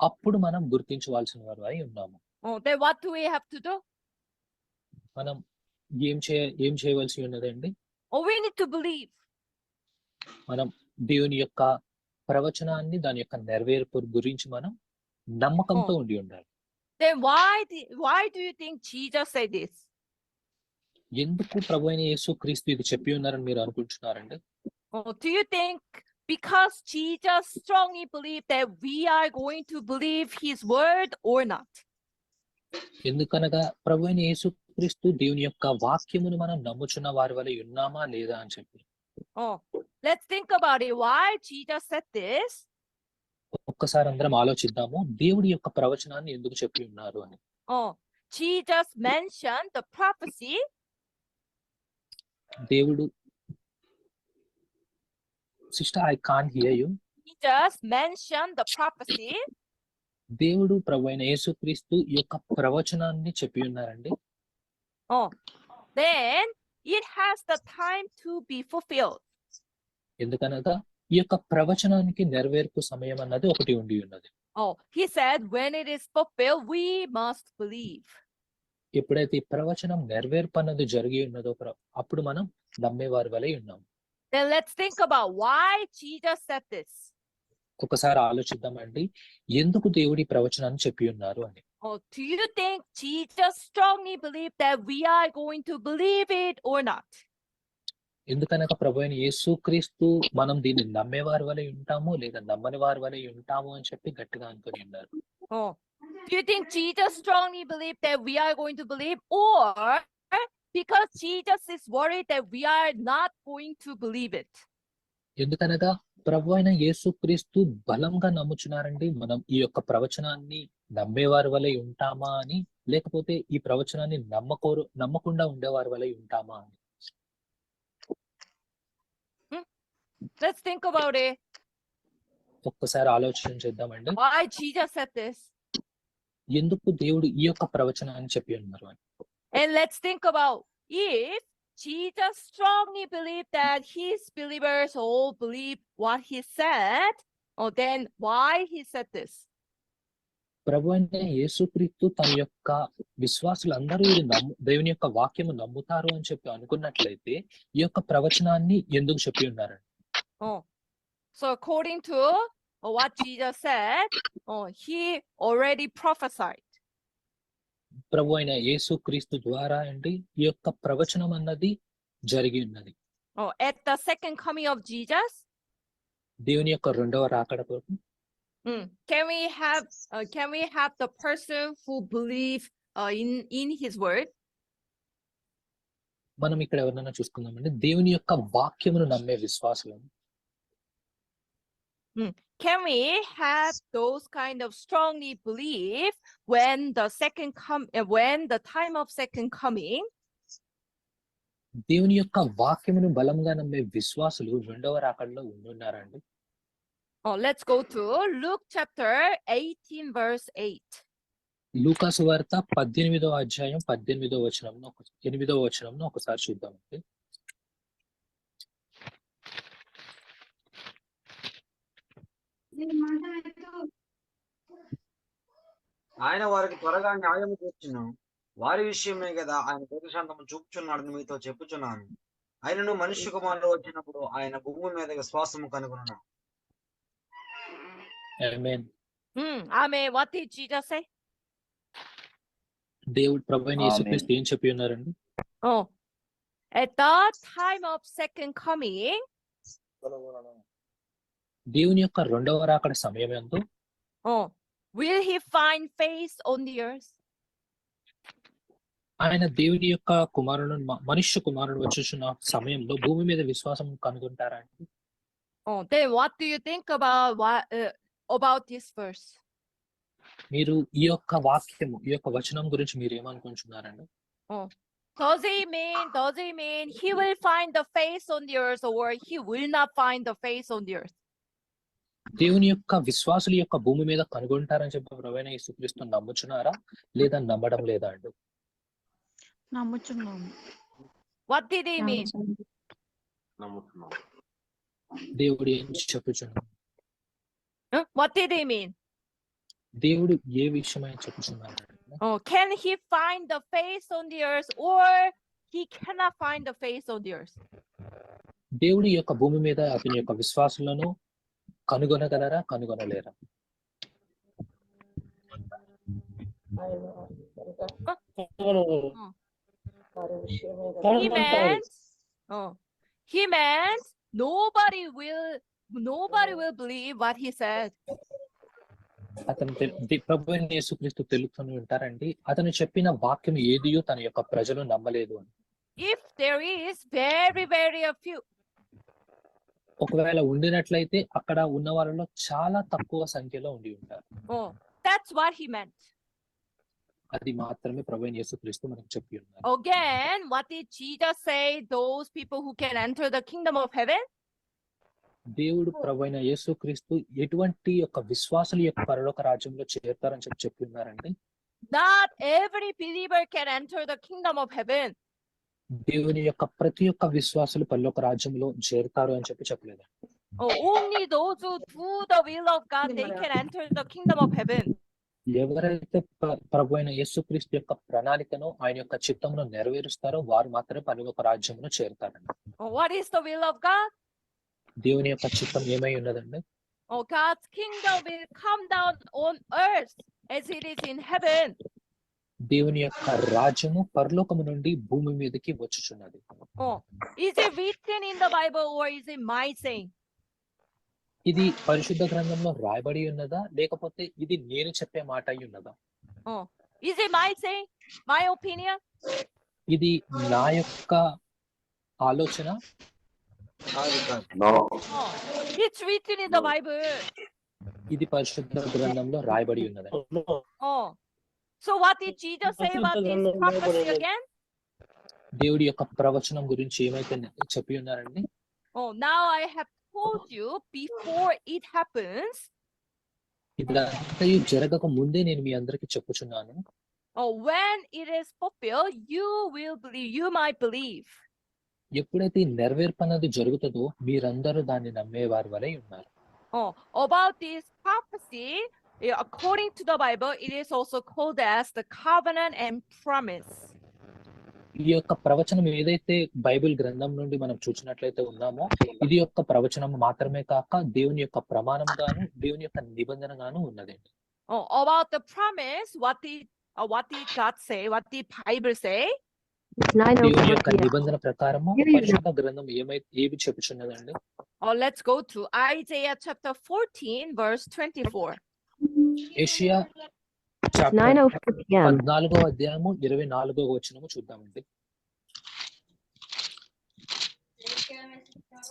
అప్పుడు మనం గుర్తించవలసిన వారు అయి ఉన్నాము. Oh, then what do we have to do? మనం ఏం చేయవలసి ఉన్నదండి? Oh, we need to believe. మనం దేవుని యొక్క ప్రవచనాన్ని దాని యొక్క నెరవేర్పు గురించి మనం నమ్మకంతో ఉండి ఉండాలి. Then why do you think Jesus said this? ఎందుకు ప్రభువైన యేసుక్రీస్తు ఇది చెప్పి ఉన్నారని మీరు అనుకుంటున్నారండి? Oh, do you think because Jesus strongly believed that we are going to believe his word or not? ఎందుకనగా ప్రభువైన యేసుక్రీస్తు దేవుని యొక్క వాక్యమును మనం నమ్ముచున్న వారి వలె ఉన్నామా లేదా అని చెప్పి. Oh, let's think about it. Why Jesus said this? ఒక్కసారి అందరం ఆలోచిద్దాము దేవుడి యొక్క ప్రవచనాన్ని ఎందుకు చెప్పి ఉన్నారు అని. Oh, Jesus mentioned the prophecy. దేవుడు sister I can't hear you. Jesus mentioned the prophecy. దేవుడు ప్రభువైన యేసుక్రీస్తు ఈ యొక్క ప్రవచనాన్ని చెప్పి ఉన్నారండి. Oh, then it has the time to be fulfilled. ఎందుకనగా ఈ యొక్క ప్రవచనానికి నెరవేర్పు సమయం అన్నది ఒకటి ఉండి ఉన్నది. Oh, he said when it is fulfilled, we must believe. ఎప్పుడైతే ఈ ప్రవచనం నెరవేర్పు అన్నది జరిగి ఉన్నదో అప్పుడు మనం నమ్మేవారి వలె ఉన్నాం. Then let's think about why Jesus said this. ఒకసారి ఆలోచిద్దామండి ఎందుకు దేవుడి ప్రవచనాన్ని చెప్పి ఉన్నారు అని. Oh, do you think Jesus strongly believed that we are going to believe it or not? ఎందుకనగా ప్రభువైన యేసుక్రీస్తు మనం దీన్ని నమ్మేవారి వలె ఉంటాము లేదా నమ్మని వారి వలె ఉంటాము అని చెప్పి గట్టిగా అనుకుని ఉన్నారు. Oh, do you think Jesus strongly believed that we are going to believe, or because Jesus is worried that we are not going to believe it? ఎందుకనగా ప్రభువైన యేసుక్రీస్తు బలంగా నమ్ముచున్నారండి మనం ఈ యొక్క ప్రవచనాన్ని నమ్మేవారి వలె ఉంటామా అని, లేకపోతే ఈ ప్రవచనాన్ని నమ్మకుండా ఉండేవారి వలె ఉంటామా అని. Let's think about it. ఒక్కసారి ఆలోచన చేద్దామండి Why Jesus said this? ఎందుకు దేవుడు ఈ యొక్క ప్రవచనాన్ని చెప్పి ఉన్నారు అని. And let's think about if Jesus strongly believed that his believers all believe what he said, then why he said this? ప్రభువైన యేసుక్రీస్తు తన యొక్క విశ్వాసులందరూ దేవుని యొక్క వాక్యము నమ్ముతారు అని చెప్పి అనుకున్నట్లయితే ఈ యొక్క ప్రవచనాన్ని ఎందుకు చెప్పి ఉన్నారండి? So according to what Jesus said, he already prophesied. ప్రభువైన యేసుక్రీస్తు ద్వారా అండి ఈ యొక్క ప్రవచనం అన్నది జరిగి ఉన్నది. At the second coming of Jesus, దేవుని యొక్క రెండవ రాకడ కొరకు can we have the person who believe in his word? మనం ఇక్కడ ఎవరైనా చూసుకుందామండి దేవుని యొక్క వాక్యమును నమ్మే విశ్వాసులను. Can we have those kind of strongly believe when the time of second coming? దేవుని యొక్క వాక్యమును బలంగా నమ్మే విశ్వాసులు రెండవ రాకడలో ఉన్నారండి. let's go to Luke chapter 18 verse 8. లూకాసు వార్త 18వ అధ్యాయం 8వ వచనంలో ఒకసారి చూద్దామండి. ఆయన వారికి త్వరగా న్యాయము తీర్చును, వారి విషయమే కదా ఆయన దీర్ఘశాంతము చూపుచున్నాడని మీతో చెప్పుచున్నాను. ఆయనను మనుష్య కుమారుడు వచ్చినప్పుడు ఆయన భూమి మీద విశ్వాసము కనుగొనును. ఆమేన్. Amen. What did Jesus say? దేవుడు ప్రభువైన యేసుక్రీస్తు ఏం చెప్పి ఉన్నారండి? At the time of second coming, దేవుని యొక్క రెండవ రాకడ సమయమందు will he find faith on the earth? ఆయన దేవుని యొక్క కుమారుడు మనుష్య కుమారుడు వచ్చుచున్న సమయంలో భూమి మీద విశ్వాసం కనుగొంటారా అండి? Then what do you think about this verse? మీరు ఈ యొక్క వాక్యము, ఈ యొక్క వచనం గురించి మీరు ఏమనుకుంటున్నారండి? Does it mean he will find the face on the earth, or he will not find the face on the earth? దేవుని యొక్క విశ్వాసుల యొక్క భూమి మీద కనుగొంటారని చెప్పి ప్రభువైన యేసుక్రీస్తు నమ్ముచున్నారా లేదా నమ్మడం లేదా అండి? నమ్ముచున్నాము. What did he mean? దేవుడు ఏం చెప్పుచున్నారు? What did he mean? దేవుడు ఏ విషయమై చెప్పుచున్నారు? Can he find the face on the earth, or he cannot find the face on the earth? దేవుడి యొక్క భూమి మీద అతని యొక్క విశ్వాసులను కనుగొనగలరా, కనుగొనలేరా? He meant nobody will believe what he said. అతను ప్రభువైన యేసుక్రీస్తు తెలుపుతూ ఉంటారండి, అతను చెప్పిన వాక్యం ఏదియో తన యొక్క ప్రజలు నమ్మలేదు అని. If there is very, very a few. ఒకవేళ ఉండినట్లయితే అక్కడ ఉన్న వాళ్ళలో చాలా తక్కువ సంఖ్యలో ఉండి ఉంటారు. That's what he meant. అది మాత్రమే ప్రభువైన యేసుక్రీస్తు మనకు చెప్పి ఉన్నారు. Again, what did Jesus say? Those people who can enter the kingdom of heaven? దేవుడు ప్రభువైన యేసుక్రీస్తు ఎటువంటి యొక్క విశ్వాసుల యొక్క పరలోక రాజ్యంలో చేరుతారని చెప్పి ఉన్నారండి. Not every believer can enter the kingdom of heaven. దేవుని యొక్క ప్రతి ఒక్క విశ్వాసులు పరలోక రాజ్యంలో చేరుతారు అని చెప్పలేదు. Only those who do the will of God, they can enter the kingdom of heaven. ఎవరైతే ప్రభువైన యేసుక్రీస్తు యొక్క ప్రణాళికను, ఆయన యొక్క చిత్తమును నెరవేరుస్తారో వారు మాత్రమే పరలోక రాజ్యంలో చేరుతారండి. What is the will of God? దేవుని యొక్క చిత్తం ఏమై ఉన్నదండి? God's kingdom will come down on earth as it is in heaven. దేవుని యొక్క రాజ్యము పరలోకము నుండి భూమి మీదకి వచ్చుచున్నది. Is it written in the Bible, or is it my saying? ఇది పరిశుద్ధ గ్రంథంలో రాయబడి ఉన్నదా, లేకపోతే ఇది నేను చెప్పే మాట అయి ఉన్నదా? Is it my saying, my opinion? ఇది నా యొక్క ఆలోచన? It's written in the Bible. ఇది పరిశుద్ధ గ్రంథంలో రాయబడి ఉన్నది. So what did Jesus say about this prophecy again? దేవుడి యొక్క ప్రవచనం గురించి ఏమైతే చెప్పి ఉన్నారండి? Now I have told you before it happens. ఇదంతా జరగక ముందే నేను మీ అందరికి చెప్పుచున్నాను. When it is fulfilled, you will believe. You might believe. ఎప్పుడైతే నెరవేర్పు అనేది జరుగుతుందో మీరందరూ దాన్ని నమ్మేవారి వలె ఉన్నారు. About this prophecy, according to the Bible, it is also called as the covenant and promise. ఈ యొక్క ప్రవచనం ఏదైతే బైబిల్ గ్రంథం నుండి మనం చూసినట్లయితే ఉన్నామో, ఇది యొక్క ప్రవచనం మాత్రమే కాక దేవుని యొక్క ప్రమాణం గాను, దేవుని యొక్క నిబంధన గాను ఉన్నది. About the promise, what did God say? What did Bible say? దేవుని యొక్క నిబంధన ప్రకారము పరిశుద్ధ గ్రంథం ఏమి చెప్పుచున్నదండి? Let's go to Isaiah chapter 14 verse 24. యెషయా చాప్టర్ 14వ అధ్యాయము 24వ వచనము చూద్దామండి.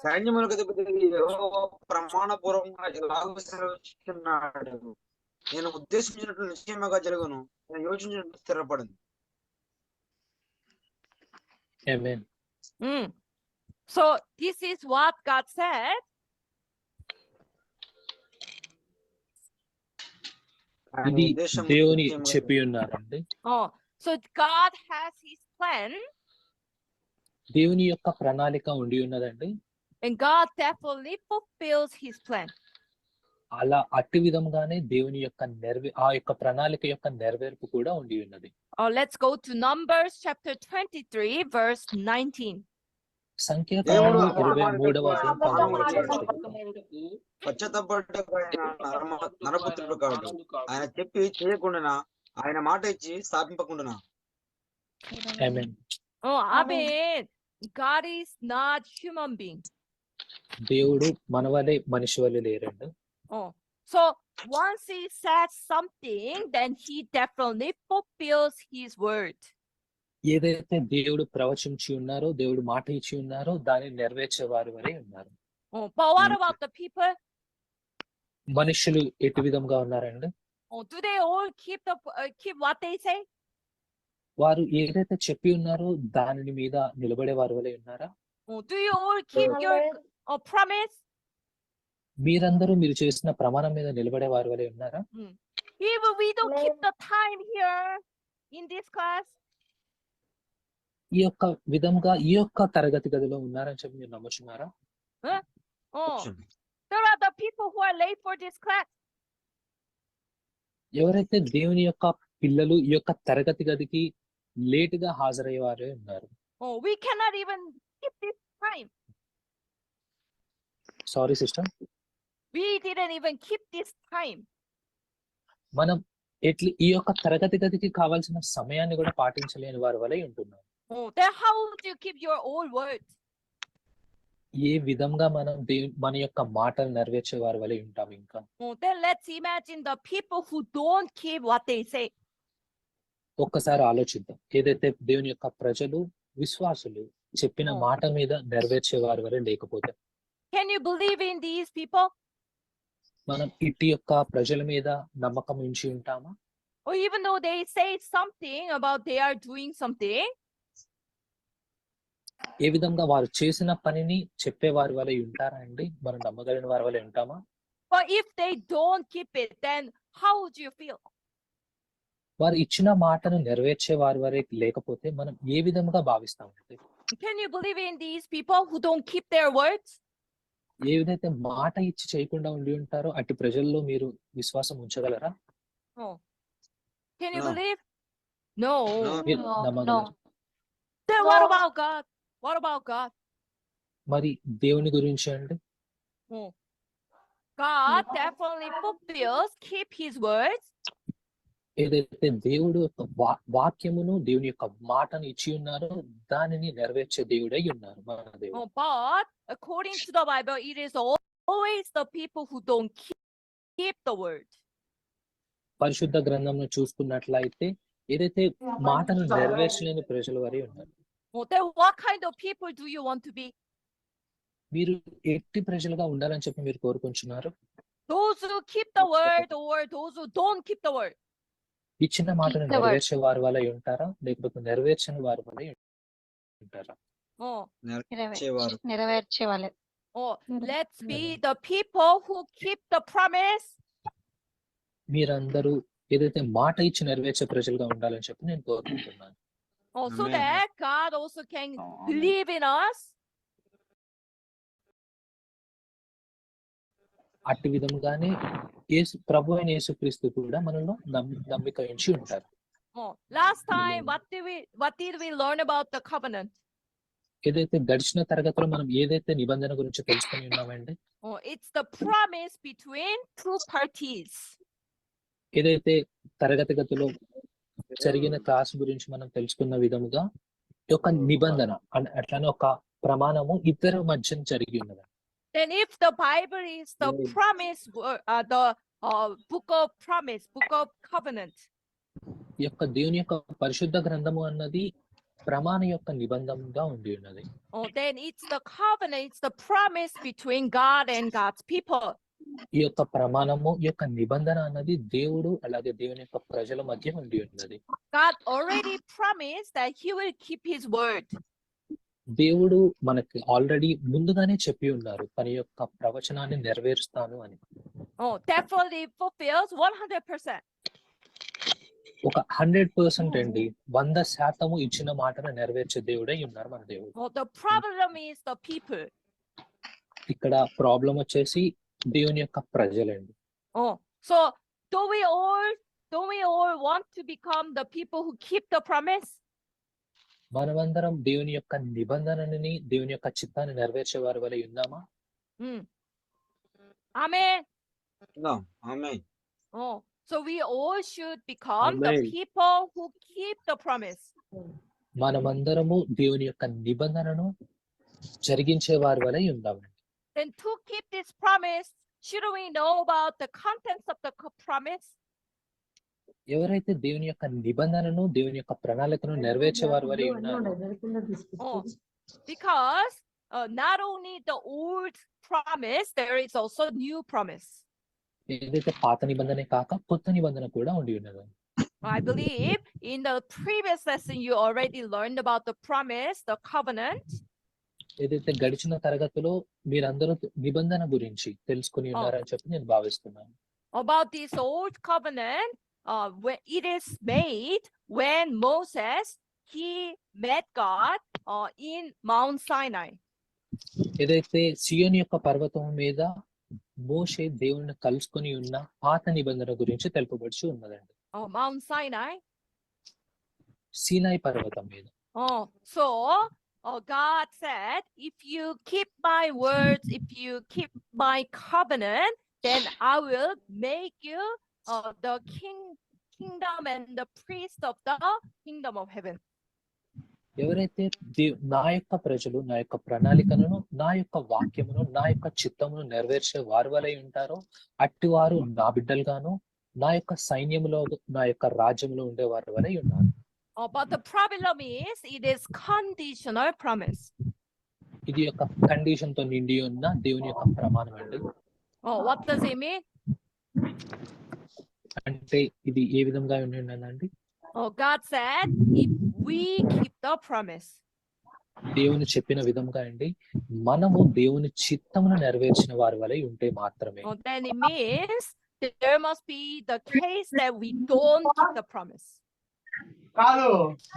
సైన్యములకు అధిపతి యెహోవా ప్రమాణపూర్వకంగా ఇలాగ సెలవిస్తున్నాడు, నేను ఉద్దేశించినట్లు నిశ్చయముగా జరుగును, నేను యోచించినట్లు స్థిరపడింది. Amen. So this is what God said. ఆయన ఇది ఉద్దేశం దేవుని నిశ్చయముగా చెప్పి ఉన్నారండి. Oh, so God has his plan, దేవుని యొక్క ప్రణాళిక ఉండి ఉన్నదండి. and God definitely fulfills his plan. అలా అట్టి విధంగానే దేవుని యొక్క ఆ యొక్క ప్రణాళిక యొక్క నెరవేర్పు కూడా ఉండి ఉన్నది. Let's go to Numbers chapter 23, verse 19. దేవుడు సంఖ్యాకాండము 23వ అధ్యాయం 19వ పశ్చాత్తపడ్డకు ఆయన నరపుత్రుడు కాడు. ఆయన చెప్పి చేయకుండా ఆయన మాట ఇచ్చి స్థాపింపకుండా. ఆమేన్. Oh, amen. God is not human being. దేవుడు మనవలే మనిషి వలె లేరండి. Oh, so once he says something, then he definitely fulfills his word. ఏదైతే దేవుడు ప్రవచించి ఉన్నారో, దేవుడు మాట ఇచ్చి ఉన్నారో దాన్ని నెరవేర్చే వారి వలె ఉన్నారు. Oh, but what about the people? మనుషులు ఎటు విధంగా ఉన్నారండి? Oh, do they all keep what they say? వారు ఏదైతే చెప్పి ఉన్నారో దాని మీద నిలబడే వారి వలె ఉన్నారా? Oh, do you all keep your promise? మీరందరూ మీరు చేసిన ప్రమాణం మీద నిలబడే వారి వలె ఉన్నారా? Even we don't keep the time here in this class. ఈ యొక్క విధంగా ఈ యొక్క తరగతి గదిలో ఉన్నారని చెప్పి మీరు నమ్ముచున్నారా? Oh, there are the people who are late for this class. ఎవరైతే దేవుని యొక్క పిల్లలు ఈ యొక్క తరగతి గదికి లేట్ గా హాజరయ్యేవారే ఉన్నారు. Oh, we cannot even keep this time. Sorry sister. We didn't even keep this time. మనం ఈ యొక్క తరగతి గదికి కావాల్సిన సమయాన్ని కూడా పాటించలేని వారి వలె ఉంటున్నాం. Oh, then how would you keep your own words? ఏ విధంగా మనం మన యొక్క మాటలు నెరవేర్చే వారి వలె ఉంటాం ఇంకా? Oh, then let's imagine the people who don't keep what they say. ఒక్కసారి ఆలోచిద్దాం. ఏదైతే దేవుని యొక్క ప్రజలు విశ్వాసులు చెప్పిన మాట మీద నెరవేర్చే వారి వలె లేకపోతే. Can you believe in these people? మనం ఇట్టి యొక్క ప్రజల మీద నమ్మకం ఉంచి ఉంటామా? Or even though they say something about they are doing something, ఏ విధంగా వారు చేసిన పనిని చెప్పే వారి వలె ఉంటారా అండి? మనం నమ్మగలిగిన వారి వలె ఉంటామా? but if they don't keep it, then how would you feel? వారు ఇచ్చిన మాటను నెరవేర్చే వారి వలె లేకపోతే మనం ఏ విధంగా భావిస్తామండి? Can you believe in these people who don't keep their words? ఏ విధంగా మాట ఇచ్చి చేయకుండా ఉండి ఉంటారో అట్టి ప్రజల్లో మీరు విశ్వాసం ఉంచగలరా? Oh, can you believe? No. మీరు నమ్మగలరా? Then what about God? What about God? మరి దేవుని గురించి అండి? Oh, God definitely fulfills, keep his words. ఏదైతే దేవుడు యొక్క వాక్యమును దేవుని యొక్క మాటను ఇచ్చి ఉన్నారో దానిని నెరవేర్చే దేవుడై ఉన్నారు మన దేవుడు. Oh, but according to the Bible, it is always the people who don't keep the word. పరిశుద్ధ గ్రంథంను చూసుకున్నట్లయితే ఏదైతే మాటను నెరవేర్చలేని ప్రజల వారే ఉన్నారు. Oh, then what kind of people do you want to be? మీరు ఎట్టి ప్రజలుగా ఉండాలని చెప్పి మీరు కోరుకుంటున్నారు? Those who keep the word or those who don't keep the word? ఇచ్చిన మాటను నెరవేర్చే వారి వల్ల ఉంటారా లేకపోతే నెరవేర్చని వారి వల్ల ఉంటారా? Oh, నెరవేర్చే వాళ్ళే. Oh, let's be the people who keep the promise. మీరందరూ ఏదైతే మాట ఇచ్చి నెరవేర్చే ప్రజలుగా ఉండాలని చెప్పి నేను కోరుకుంటున్నాను. Oh, so that God also can believe in us. అట్టి విధంగానే ప్రభు అయిన యేసుక్రీస్తు కూడా మనలో నమ్మిక ఉంచి ఉంటారు. Oh, last time what did we learn about the covenant? ఏదైతే గడిచిన తరగతిలో మనం ఏదైతే నిబంధన గురించి తెలుసుకొని ఉన్నామండి? Oh, it's the promise between two parties. ఏదైతే తరగతి గతిలో జరిగిన క్లాస్ గురించి మనం తెలుసుకున్న విధముగా ఒక నిబంధన అట్లానే ఒక ప్రమాణము ఇద్దరు మధ్య జరిగి ఉన్నది. Then if the Bible is the promise, the book of promise, book of covenant. ఈ యొక్క దేవుని యొక్క పరిశుద్ధ గ్రంథము అన్నది ప్రమాణ యొక్క నిబంధనగా ఉండి ఉన్నది. Oh, then it's the covenant, it's the promise between God and God's people. ఈ యొక్క ప్రమాణము ఈ యొక్క నిబంధన అన్నది దేవుడు అలాగే దేవుని యొక్క ప్రజల మధ్య ఉండి ఉన్నది. God already promised that he will keep his word. దేవుడు మనకి ఆల్రెడీ ముందుగానే చెప్పి ఉన్నారు తన యొక్క ప్రవచనాన్ని నెరవేరుస్తాను అని. definitely fulfills 100%. ఒక 100% అండి 100% ఇచ్చిన మాటను నెరవేర్చే దేవుడై ఉన్నారు మన దేవుడు. The problem is the people. ఇక్కడ ప్రాబ్లం వచ్చేసి దేవుని యొక్క ప్రజలండి. So don't we all want to become the people who keep the promise? మనమందరం దేవుని యొక్క నిబంధనని దేవుని యొక్క చిత్తాన్ని నెరవేర్చే వారి వలె ఉన్నామా? Amen. No, amen. So we all should become the people who keep the promise. మనమందరము దేవుని యొక్క నిబంధనను జరిగించే వారి వలె ఉన్నాము. Then to keep this promise, should we know about the contents of the promise? ఎవరైతే దేవుని యొక్క నిబంధనను దేవుని యొక్క ప్రణాళికను నెరవేర్చే వారి వలె ఉన్నారు. Because not only the old promise, there is also new promise. ఏదైతే పాత నిబంధన కాక కొత్త నిబంధన కూడా ఉండి ఉన్నది. I believe in the previous lesson you already learned about the promise, the covenant. ఏదైతే గడిచిన తరగతిలో మీరందరూ నిబంధన గురించి తెలుసుకుని ఉన్నారని చెప్పి నేను భావిస్తున్నాను. About this old covenant, when it is made when Moses he met God in Mount Sinai. ఏదైతే సియోను యొక్క పర్వతం మీద మోషే దేవుని కలుసుకొని ఉన్న పాత నిబంధన గురించి తెలుపబడి ఉన్నదండి. Mount Sinai. సీనాయి పర్వతం మీద. So God said, if you keep my words, if you keep my covenant, then I will make you the kingdom and the priest of the kingdom of heaven. ఎవరైతే నా యొక్క ప్రజలు నా యొక్క ప్రణాళికను నా యొక్క వాక్యమును నా యొక్క చిత్తమును నెరవేర్చే వారి వలె ఉంటారో అట్టి వారు నా బిడ్డలుగాను నా యొక్క సైన్యములో నా యొక్క రాజ్యంలో ఉండే వారి వలె ఉన్నారు. But the problem is it is conditional promise. ఇది ఒక కండిషన్ తో నిండి ఉన్న దేవుని యొక్క ప్రమాణం అండి. What does it mean? అంటే ఇది ఏ విధంగా ఉండండి? God said, if we keep the promise. దేవుని చెప్పిన విధంగా అండి మనము దేవుని చిత్తమును నెరవేర్చిన వారి వలె ఉంటే మాత్రమే. Then it means there must be the case that we don't keep the promise.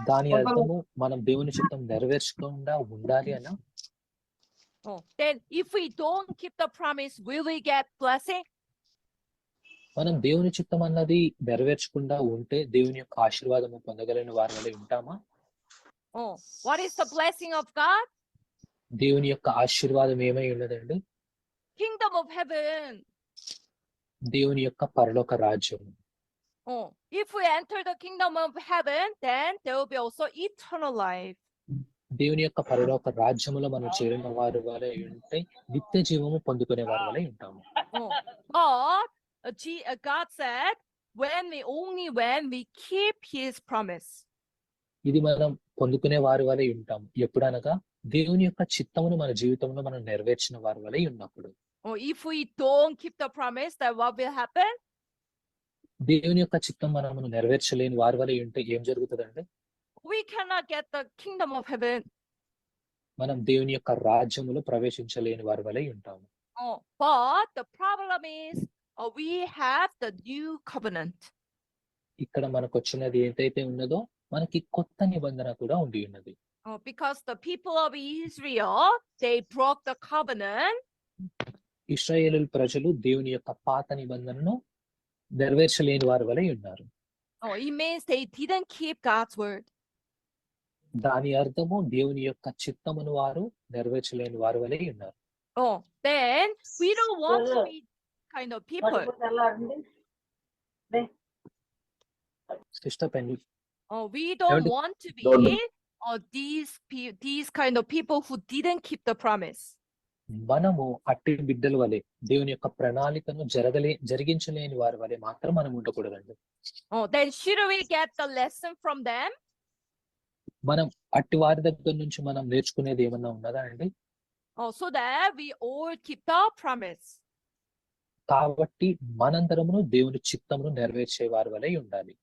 దాని అర్థము మనం దేవుని చిత్తం నెరవేర్చకుండా ఉండాలి అన్న. Then if we don't keep the promise, will we get blessing? మనం దేవుని చిత్తం అన్నది నెరవేర్చకుండా ఉంటే దేవుని యొక్క ఆశీర్వాదము పొందగలిగిన వారి వలె ఉంటామా? What is the blessing of God? దేవుని యొక్క ఆశీర్వాదం ఏమై ఉన్నదండి? Kingdom of heaven. దేవుని యొక్క పరలోక రాజ్యం. If we enter the kingdom of heaven, then there will be also eternal life. దేవుని యొక్క పరలోక రాజ్యములో మనం చేరిన వారి వలె ఉంటే నిత్య జీవము పొందుకునే వారి వలె ఉంటాము. God said, when we keep His promise. ఇది మనం పొందుకునే వారి వలె ఉంటాము ఎప్పుడనగా దేవుని యొక్క చిత్తమును మన జీవితంలో మనం నెరవేర్చిన వారి వలె ఉన్నప్పుడు. If we don't keep the promise, then what will happen? దేవుని యొక్క చిత్తం మనము నెరవేర్చలేని వారి వలె ఉంటే ఏం జరుగుతుందండి? We cannot get the kingdom of heaven. మనం దేవుని యొక్క రాజ్యములో ప్రవేశించలేని వారి వలె ఉంటాము. But the problem is we have the new covenant. ఇక్కడ మనకు వచ్చినది ఏదైతే ఉన్నదో మనకి కొత్త నిబంధన కూడా ఉండి ఉన్నది. Because the people of Israel, they broke the covenant. ఇశ్రాయేలు ప్రజలు దేవుని యొక్క పాత నిబంధనను నెరవేర్చలేని వారి వలె ఉన్నారు. It means they didn't keep God's word. దాని అర్థము దేవుని యొక్క చిత్తమును వారు నెరవేర్చలేని వారి వలె ఉన్నారు. Then we don't want to be kind of people. Sister Penny. We don't want to be these kind of people who didn't keep the promise. మనము అట్టి బిడ్డల వలె దేవుని యొక్క ప్రణాళికను జరిగించలేని వారి వలె మాత్రం మనం ఉండకూడదండి. Then should we get the lesson from them? మనం అట్టి వారి దగ్గర నుంచి మనం నేర్చుకునేది ఏమన్నా ఉన్నదా అండి? So that we all keep the promise. కాబట్టి మనందరమును దేవుని చిత్తమును నెరవేర్చే వారి వలె ఉండాలి.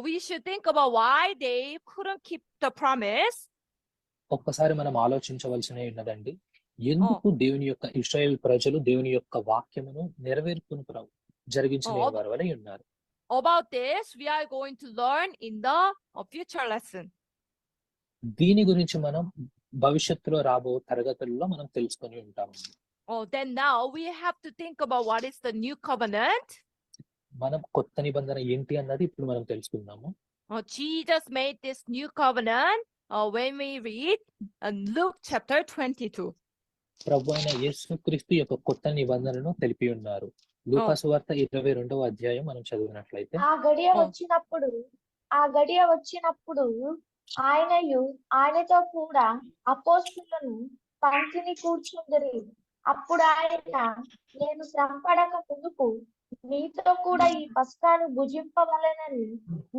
We should think about why they couldn't keep the promise. ఒక్కసారి మనం ఆలోచించవలసిన ఉన్నదండి ఎందుకు దేవుని యొక్క ఇశ్రాయేలు ప్రజలు దేవుని యొక్క వాక్యమును జరిగించలేని వారి వలె ఉన్నారు. About this, we are going to learn in the future lesson. దీని గురించి మనం భవిష్యత్తులో రాబో తరగతుల్లో మనం తెలుసుకొని ఉంటాం. Then now we have to think about what is the new covenant. మనం కొత్త నిబంధన ఏంటి అన్నది ఇప్పుడు మనం తెలుసుకుందాము. Jesus made this new covenant when we read Luke chapter 22. ప్రభువైన యేసుక్రీస్తు యొక్క కొత్త నిబంధనను తెలిపి ఉన్నారు. లూకా సువార్త 22వ అధ్యాయం మనం చదివినట్లయితే, ఆ గడియ వచ్చినప్పుడు ఆయనయు ఆయనతో కూడా అపోస్తులను పంక్తిని కూర్చుందరి. అప్పుడు ఆయన, నేను శ్రమపడక మునుపు మీతో కూడా ఈ పస్కాను భుజింపవలెనని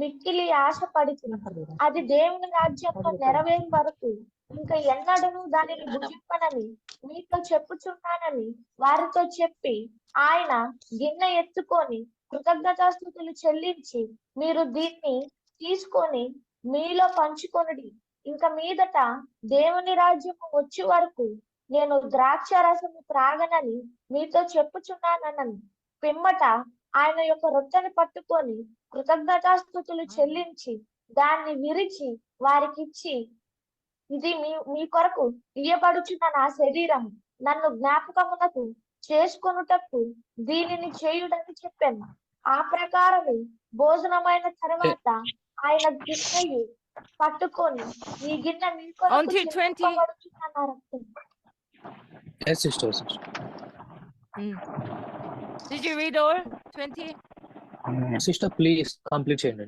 మిక్కిలి ఆశపడుతున్నారు. అది దేవుని రాజ్యంలో నెరవేరు వరకు ఇంకా ఎన్నడూ దానిని భుజింపనని మీతో చెప్పుచున్నానని వారితో చెప్పి, ఆయన గిన్నె ఎత్తుకొని కృతజ్ఞతాస్తుతులు చెల్లించి, మీరు దీన్ని తీసుకొని మీలో పంచుకొనుడి. ఇంకా మీదట దేవుని రాజ్యము వచ్చే వరకు నేను ద్రాక్ష రసము త్రాగనని మీతో చెప్పుచున్నానని. పిమ్మట ఆయన యొక్క రొట్టెని పట్టుకొని కృతజ్ఞతాస్తుతులు చెల్లించి దాన్ని విరిచి వారికిచ్చి, ఇది మీ కొరకు ఇయ్యబడుచున్న నా శరీరం, నన్ను జ్ఞాపకమునకు చేసుకొనుటకు దీనిని చేయుడని చెప్పాను. ఆ ప్రకారమే భోజనమైన తర్వాత ఆయన గిన్నెయు పట్టుకొని, ఈ గిన్నె మీ కొరకు చిందింపబడుచున్న నా రక్తం. Yes, sister. Did you read all 20? Sister, please complete చేయండి.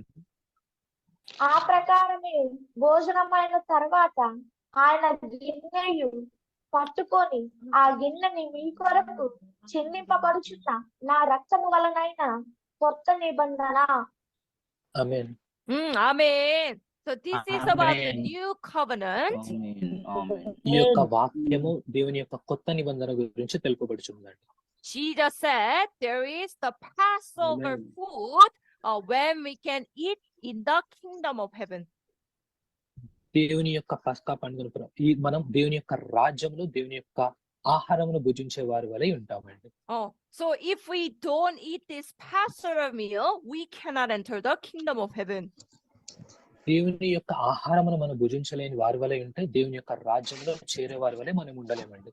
ఆ ప్రకారమే భోజనమైన తర్వాత ఆయన గిన్నెయు పట్టుకొని, ఆ గిన్నెని మీ కొరకు చిందింపబడుచున్న నా రక్తము వలనైన కొత్త నిబంధన. ఆమేన్. Amen. So this is about the new covenant. ఈ యొక్క వాక్యము దేవుని యొక్క కొత్త నిబంధన గురించి తెలుపబడుచున్నది. Jesus said there is the Passover food when we can eat in the kingdom of heaven. దేవుని యొక్క పస్కా పండుగను మనం దేవుని యొక్క రాజ్యంలో దేవుని యొక్క ఆహారమును భుజించే వారి వలె ఉంటామండి. So if we don't eat this Passover meal, we cannot enter the kingdom of heaven. దేవుని యొక్క ఆహారమును మనం భుజించలేని వారి వలె ఉంటే దేవుని యొక్క రాజ్యంలో చేరే వారి వలె మనం ఉండలేమండి.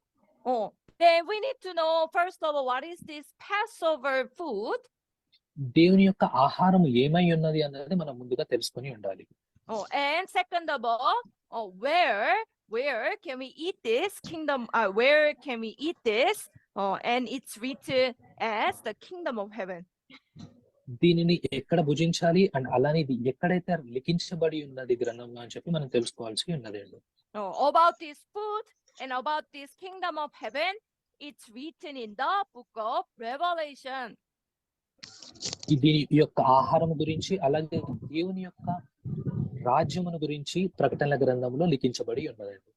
Then we need to know first of all what is this Passover food. దేవుని యొక్క ఆహారము ఏమై ఉన్నది అన్నది మనం ముందుగా తెలుసుకొని ఉండాలి. And second of all, where can we eat this kingdom? Where can we eat this? And it's written as the kingdom of heaven. దీనిని ఎక్కడ భుజించాలి అండ్ అలానే ఇది ఎక్కడైతే లిఖించబడి ఉన్నది గ్రంథంలో అని చెప్పి మనం తెలుసుకోవాల్సి ఉన్నదండి. About this food and about this kingdom of heaven, it's written in the book of Revelation. దీని యొక్క ఆహారం గురించి అలాగే దేవుని యొక్క రాజ్యమును గురించి ప్రకటనల గ్రంథంలో లిఖించబడి ఉన్నదండి.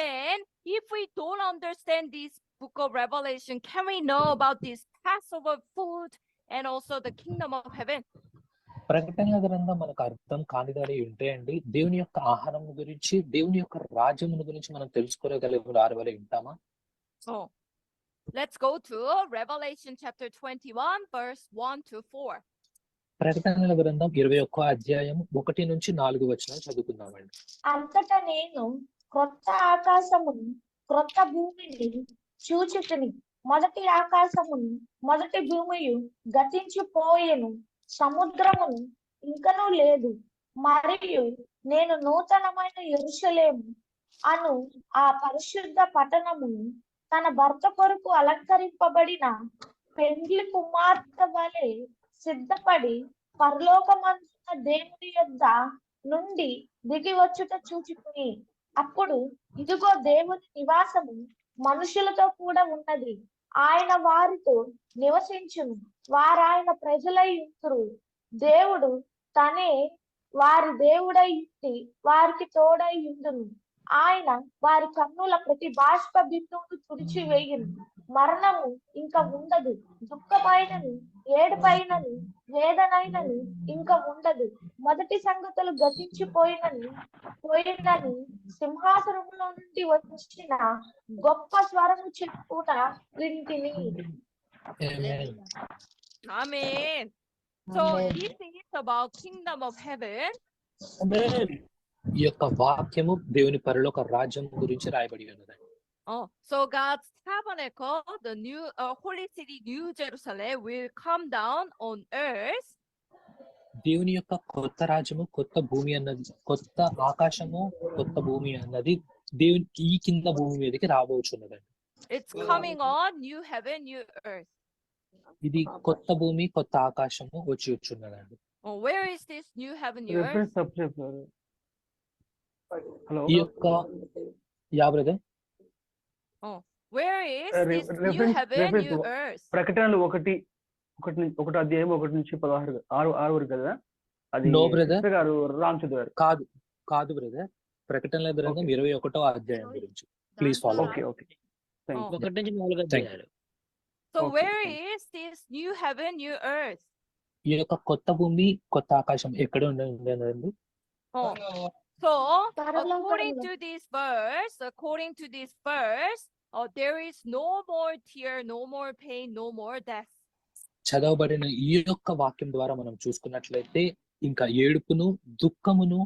Then if we don't understand this book of Revelation, can we know about this Passover food and also the kingdom of heaven? ప్రకటనల గ్రంథం మనకు అర్థం కానిదని ఉంటే అండి దేవుని యొక్క ఆహారం గురించి దేవుని యొక్క రాజ్యమును గురించి మనం తెలుసుకోగలిగిన వారి వలె ఉంటామా? Let's go to Revelation chapter 21 verse 1 to 4. ప్రకటనల గ్రంథం 21వ అధ్యాయం 1 నుంచి 4 వచనాలు చదువుకుందామండి. అంతటా నేను క్రొత్త ఆకాశమును క్రొత్త భూమిని చూచితిని. మొదటి ఆకాశమును మొదటి భూమియు గతించిపోయెను, సముద్రమును ఇంకనూ లేదు. మరియు నేను నూతనమైన యెరూషలేము అను ఆ పరిశుద్ధ పట్టణమును తన భర్త కొరకు అలంకరింపబడిన పెండ్లి కుమార్తె వలె సిద్ధపడి పరలోకమందున్న దేవుని యొద్ద నుండి దిగి వచ్చుట చూచుకుని, అప్పుడు ఇదిగో దేవుని నివాసము మనుషులతో కూడా ఉన్నది. ఆయన వారితో నివసించును, వారాయన ప్రజలై ఉంటురు. దేవుడు తనే వారి దేవుడై ఉండి వారికి తోడై ఉండును. ఆయన వారి కన్నుల ప్రతి బాష్ప బిందువును తుడిచివేయును. మరణము ఇంకా ఉండదు, దుఃఖమైనను ఏడుపైనను వేదనైనను ఇంకా ఉండదు. మొదటి సంగతులు గతించిపోయినని సింహాసనంలో నుండి వచ్చిన గొప్ప స్వరము చెప్పుట వింటిని. Amen. So Amen. this is about kingdom of heaven. ఈ యొక్క వాక్యము దేవుని పరలోక రాజ్యం గురించి రాయబడి ఉన్నది. So God's tabernacle, the new holy city, New Jerusalem, will come down on earth. దేవుని యొక్క కొత్త రాజ్యము, కొత్త భూమి అన్నది, కొత్త ఆకాశము, కొత్త భూమి అన్నది దేవుని ఈ కింద భూమి మీదకి రాబోచున్నదండి. It's coming on new heaven, new earth. ఇది కొత్త భూమి, కొత్త ఆకాశము వచ్చి వచ్చున్నదండి. Where is this new heaven, new earth? ఈ యొక్క brother Where is this new heaven, new earth? ప్రకటనలు ఒకటి అధ్యాయం 1 నుంచి 6 వరకు కదా, అది నో బ్రదర్ గారు రామ్ చదివారు. కాదు బ్రదర్, ప్రకటనల గ్రంథం 21వ అధ్యాయం గురించి. Please follow. Okay So where is this new heaven, new earth? ఈ యొక్క కొత్త భూమి, కొత్త ఆకాశం ఎక్కడ ఉండదండి? So according to this verse, there is no more tear, no more pain, no more death. చదవబడిన ఈ యొక్క వాక్యం ద్వారా మనం చూసుకున్నట్లయితే ఇంకా ఏడుపును, దుఃఖమును,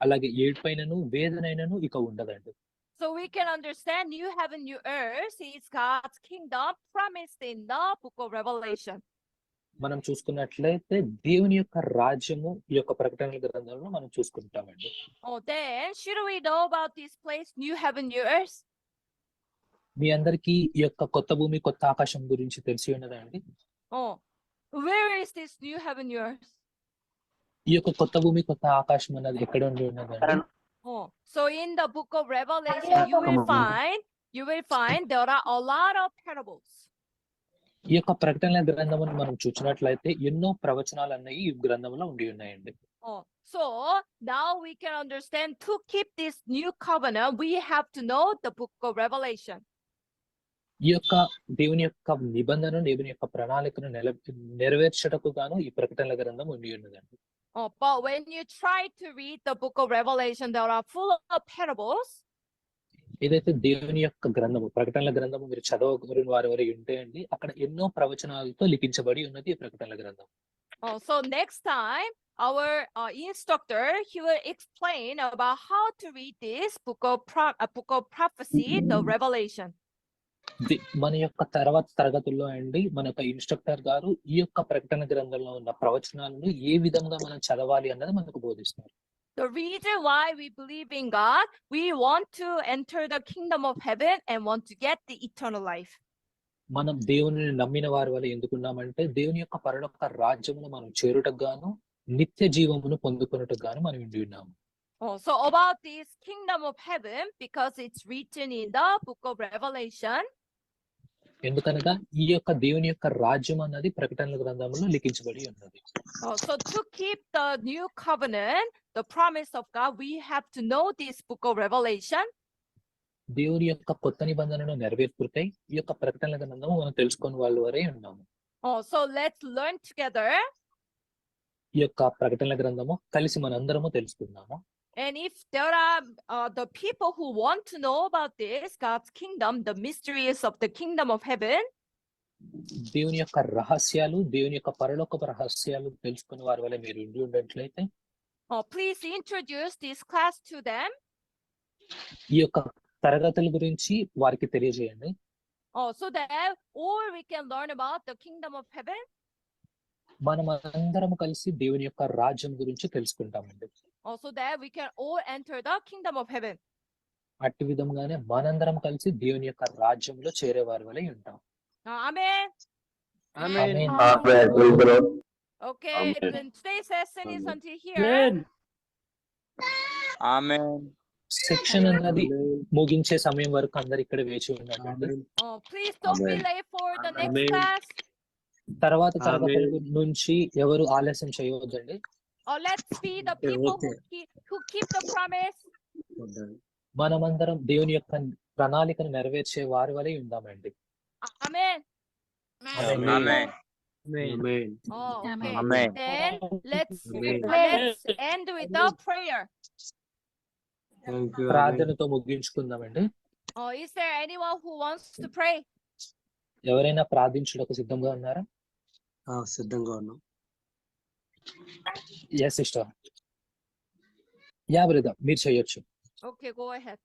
అలాగే ఏడుపైనను, వేదనైనను ఇక ఉండదండి. So we can understand new heaven, new earth is God's kingdom promised in the book of Revelation. మనం చూసుకున్నట్లయితే దేవుని యొక్క రాజ్యము ఈ యొక్క ప్రకటనల గ్రంథంలో మనం చూసుకుంటామండి. Then should we know about this place, new heaven, new earth? మీ అందరికీ ఈ యొక్క కొత్త భూమి, కొత్త ఆకాశం గురించి తెలిసి ఉన్నదండి. Where is this new heaven, new earth? ఈ యొక్క కొత్త భూమి, కొత్త ఆకాశం అన్నది ఎక్కడ ఉన్నదండి? So in the book of Revelation, you will find there are a lot of parables. ఈ యొక్క ప్రకటనల గ్రంథమును మనం చూసినట్లయితే ఎన్నో ప్రవచనాలు అన్నవి ఈ గ్రంథంలో ఉండి ఉన్నాయండి. So now we can understand, to keep this new covenant, we have to know the book of Revelation. ఈ యొక్క దేవుని యొక్క నిబంధన, దేవుని యొక్క ప్రణాళికను నెరవేర్చటకు గాను ఈ ప్రకటనల గ్రంథం ఉండి ఉన్నదండి. But when you try to read the book of Revelation, there are full of parables. ఏదైతే దేవుని యొక్క గ్రంథము, ప్రకటనల గ్రంథము మీరు చదవగలిగిన వారి ఉంటే అండి, అక్కడ ఎన్నో ప్రవచనాలతో లిఖించబడి ఉన్నది ఈ ప్రకటనల గ్రంథం. So next time our instructor, he will explain about how to read this book of prophecy, the Revelation. మన యొక్క తర్వాత తరగతుల్లో అండి మన యొక్క ఇన్స్ట్రక్టర్ గారు ఈ యొక్క ప్రకటన గ్రంథంలో ఉన్న ప్రవచనాలను ఏ విధంగా మనం చదవాలి అన్నది మనకు బోధిస్తారు. The reason why we believe in God, we want to enter the kingdom of heaven and want to get the eternal life. మనం దేవుని నమ్మిన వారి వల్ల ఎందుకున్నామంటే దేవుని యొక్క పరలోక రాజ్యమును మనం చేరుటకు గాను, నిత్య జీవమును పొందుకొనుటకు గాను మనం ఉండి ఉన్నాము. So about this kingdom of heaven, because it's written in the book of Revelation. ఎందుకనగా ఈ యొక్క దేవుని యొక్క రాజ్యం అన్నది ప్రకటనల గ్రంథంలో లిఖించబడి ఉన్నది. So to keep the new covenant, the promise of God, we have to know this book of Revelation. దేవుని యొక్క కొత్త నిబంధనను నెరవేర్పుకై ఈ యొక్క ప్రకటనల గ్రంథము మనం తెలుసుకుని వాళ్ళ వరే ఉన్నాము. So let's learn together. ఈ యొక్క ప్రకటనల గ్రంథము కలిసి మనందరము తెలుసుకుందాము. And if there are the people who want to know about this God's kingdom, the mysteries of the kingdom of heaven, దేవుని యొక్క రహస్యాలు, దేవుని యొక్క పరలోకపు రహస్యాలు తెలుసుకునే వారి వల్ల మీరు ఉండి ఉన్నట్లయితే please introduce this class to them. ఈ యొక్క తరగతుల గురించి వారికి తెలియజేయండి. So that all we can learn about the kingdom of heaven. మనం అందరం కలిసి దేవుని యొక్క రాజ్యం గురించి తెలుసుకుంటామండి. So that we can all enter the kingdom of heaven. అట్టి విధంగానే మనందరం కలిసి దేవుని యొక్క రాజ్యంలో చేరే వారి వలె ఉంటాం. Amen. Amen. Okay, then today's lesson is until here. Amen. Section అన్నది ముగించే సమయం వరకు అందరు ఇక్కడ వేచి ఉన్నారండి. Please don't be late for the next class. తర్వాత తరగతుల నుంచి ఎవరు ఆలస్యం చేయవద్దండి. Let's be the people who keep the promise. మనమందరం దేవుని యొక్క ప్రణాళికను నెరవేర్చే వారి వలె ఉందామండి. Amen. Amen. Amen. Okay. Amen. Then let's end with the prayer. ప్రార్థనతో ముగించుకుందామండి. Is there anyone who wants to pray? ఎవరైనా ప్రార్థించుటకు సిద్ధంగా ఉన్నారా? సిద్ధంగా ఉన్నాం. Yes sister. యా బ్రదర్, మీరు చేయొచ్చు. Okay, go ahead.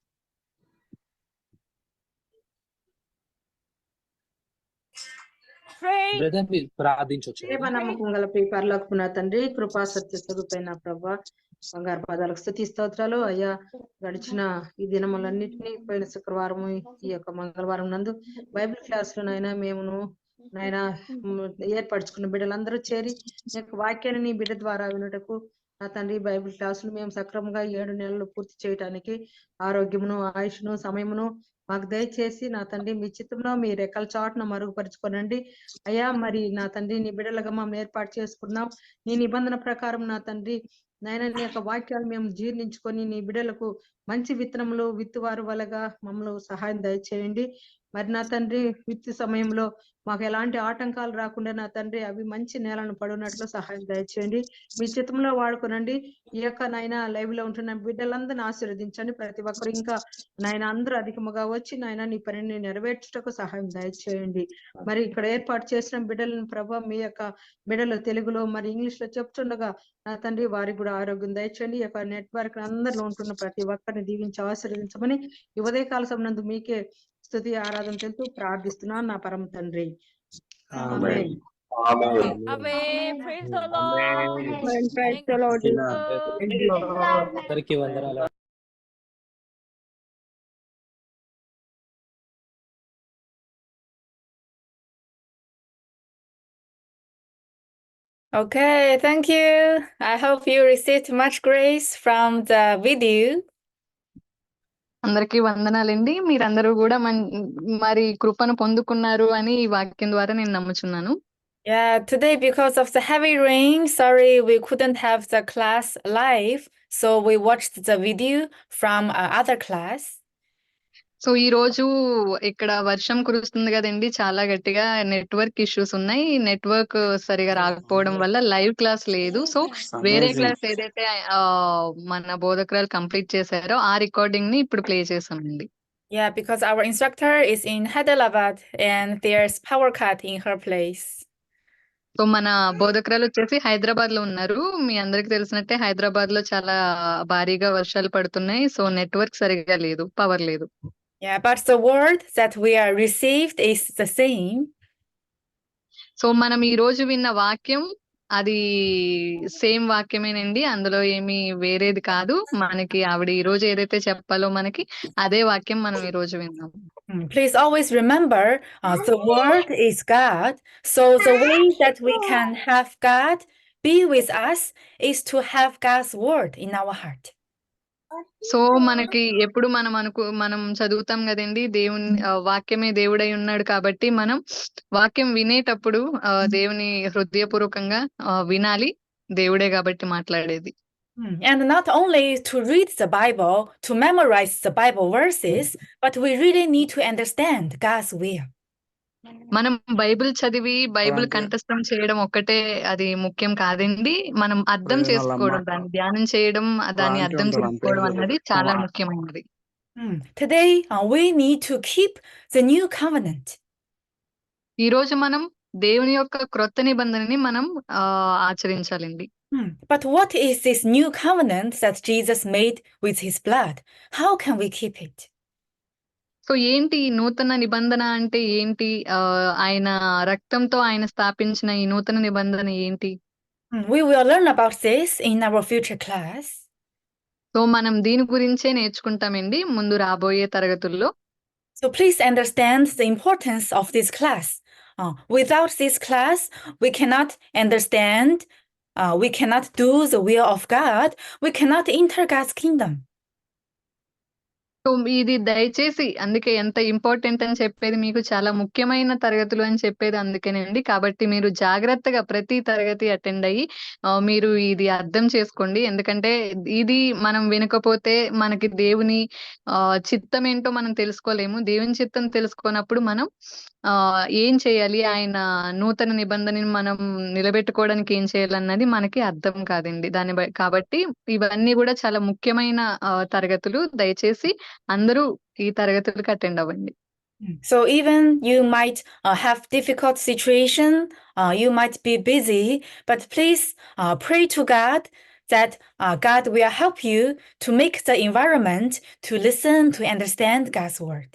Pray. Brother మీరు ప్రార్థించవచ్చు. నమ్మకం గల పరలోకపు నా తండ్రి, కృపా సత్య స్వరూపైన ప్రభా, బంగారు పాదాలకు స్తుతి స్తోత్రాలు అయ్యా. గడిచిన ఈ దినములన్నింటినీ పోయిన శుక్రవారం ఈ యొక్క మంగళవారం నందు బైబిల్ క్లాస్ లో నాయన మేమును నాయన ఏర్పరచుకున్న బిడ్డలందరూ చేరి ఈ యొక్క వాక్యాన్ని నీ బిడ్డ ద్వారా వినుటకు నా తండ్రి బైబిల్ క్లాసులు మేము సక్రమంగా 7 నెలలు పూర్తి చేయడానికి ఆరోగ్యమును, ఆయుష్ను, సమయమును మాకు దయచేసి నా తండ్రి మీ చిత్తంలో మీ రెక్కల చాటును మరుగుపరుచుకోనండి అయ్యా. మరి నా తండ్రి నీ బిడ్డలుగా మమ్మల్ని ఏర్పాటు చేసుకున్నాం. నీ నిబంధన ప్రకారం నా తండ్రి నాయన నీ యొక్క వాక్యాలు మేము జీర్ణించుకొని నీ బిడ్డలకు మంచి విత్తనములు విత్తువారు వలగా మమ్మల్ని సహాయం దయచేయండి. మరి నా తండ్రి విత్తు సమయంలో మాకు ఎలాంటి ఆటంకాలు రాకుండా నా తండ్రి అవి మంచి నేలను పడినట్లు సహాయం దయచేయండి. మీ చిత్తంలో వాడుకోనండి. ఈ యొక్క నాయన లైవ్ లో ఉంటున్న బిడ్డలందరినీ ఆశీర్వదించండి. ప్రతి ఒక్కరు ఇంకా నాయన అందరూ అధికముగా వచ్చి నాయన నీ పనిని నెరవేర్చుటకు సహాయం దయచేయండి. మరి ఇక్కడ ఏర్పాటు చేసిన బిడ్డలను ప్రభా, మీ యొక్క బిడ్డలు తెలుగులో మరి ఇంగ్లీష్ లో చెప్తుండగా నా తండ్రి వారికి కూడా ఆరోగ్యం దయచేయండి. ఈ యొక్క నెట్వర్క్ అందరిలో ఉంటున్న ప్రతి ఒక్కరిని దీవించి ఆశీర్వదించమని ఈ ఉదయకాల సమయంలో మీకే స్తుతి ఆరాధన తెలుస్తూ ప్రార్థిస్తున్నాను నా పరమ తండ్రి. Amen. Praise the Lord. Praise the Lord. అందరికీ వందనాలు. Okay, thank you. I hope you received much grace from the video. అందరికీ వందనాలండి. మీరందరూ కూడా మరి కృపను పొందుకున్నారు అని ఈ వాక్యం ద్వారా నేను నమ్ముచున్నాను. Yeah, today because of the heavy rain, sorry we couldn't have the class live, so we watched the video from other class. So ఈ రోజు ఇక్కడ వర్షం కురుస్తుంది కదండి, చాలా గట్టిగా నెట్వర్క్ ఇష్యూస్ ఉన్నాయి. నెట్వర్క్ సరిగా రాకపోవడం వల్ల లైవ్ క్లాస్ లేదు. సో వేరే క్లాస్ ఏదైతే మన బోధకురాలు కంప్లీట్ చేశారో ఆ రికార్డింగ్ ని ఇప్పుడు ప్లే చేసామండి. Yeah, because our instructor is in Hyderabad and there's power cut in her place. So మన బోధకురాలు వచ్చేసి హైదరాబాద్ లో ఉన్నారు. మీ అందరికి తెలిసినట్టే హైదరాబాద్ లో చాలా భారీగా వర్షాలు పడుతున్నాయి. సో నెట్వర్క్ సరిగా లేదు, పవర్ లేదు. Yeah, but the word that we are received is the same. So మనం ఈ రోజు విన్న వాక్యం అది సేమ్ వాక్యమేనండి, అందులో ఏమి వేరేది కాదు. మనకి ఆవిడ ఈ రోజు ఏదైతే చెప్పాలో మనకి అదే వాక్యం మనం ఈ రోజు విన్నాం. Please always remember the word is God. So the way that we can have God be with us is to have God's word in our heart. So మనకి ఎప్పుడు మనం చదువుతాం కదండి, దేవుని వాక్యమే దేవుడై ఉన్నాడు కాబట్టి మనం వాక్యం వినేటప్పుడు దేవుని హృదయపూర్వకంగా వినాలి. దేవుడే కాబట్టి మాట్లాడేది. And not only to read the Bible, to memorize the Bible verses, but we really need to understand God's will. మనం బైబిల్ చదివి బైబిల్ కంఠస్థం చేయడం ఒక్కటే అది ముఖ్యం కాదండి. మనం అర్థం చేసుకోవడం, దాన్ని ధ్యానం చేయడం, దాన్ని అర్థం చేసుకోవడం అన్నది చాలా ముఖ్యమైనది. Today we need to keep the new covenant. ఈ రోజు మనం దేవుని యొక్క క్రొత్త నిబంధనని మనం ఆచరించాలండి. But what is this new covenant that Jesus made with his blood? How can we keep it? So ఏంటి నూతన నిబంధన అంటే ఏంటి? ఆయన రక్తంతో ఆయన స్థాపించిన ఈ నూతన నిబంధన ఏంటి? We will learn about this in our future class. So మనం దీని గురించే నేర్చుకుంటామండి ముందు రాబోయే తరగతుల్లో. So please understand the importance of this class. Without this class, we cannot understand, we cannot do the will of God, we cannot enter God's kingdom. So ఇది దయచేసి అందుకే ఎంత ఇంపార్టెంట్ అని చెప్పేది, మీకు చాలా ముఖ్యమైన తరగతులు అని చెప్పేది అందుకేనండి. కాబట్టి మీరు జాగ్రత్తగా ప్రతి తరగతి అటెండ్ అయ్యి మీరు ఇది అర్థం చేసుకోండి. ఎందుకంటే ఇది మనం వినకపోతే మనకి దేవుని చిత్తం ఏంటో మనం తెలుసుకోలేము. దేవుని చిత్తం తెలుసుకున్నప్పుడు మనం ఏం చేయాలి, ఆయన నూతన నిబంధనని మనం నిలబెట్టుకోవడానికి ఏం చేయాలన్నది మనకి అర్థం కాదండి. కాబట్టి ఇవన్నీ కూడా చాలా ముఖ్యమైన తరగతులు. దయచేసి అందరూ ఈ తరగతులకు అటెండ్ అవ్వండి. So even you might have difficult situation, you might be busy, but please pray to God that God will help you to make the environment to listen, to understand God's word.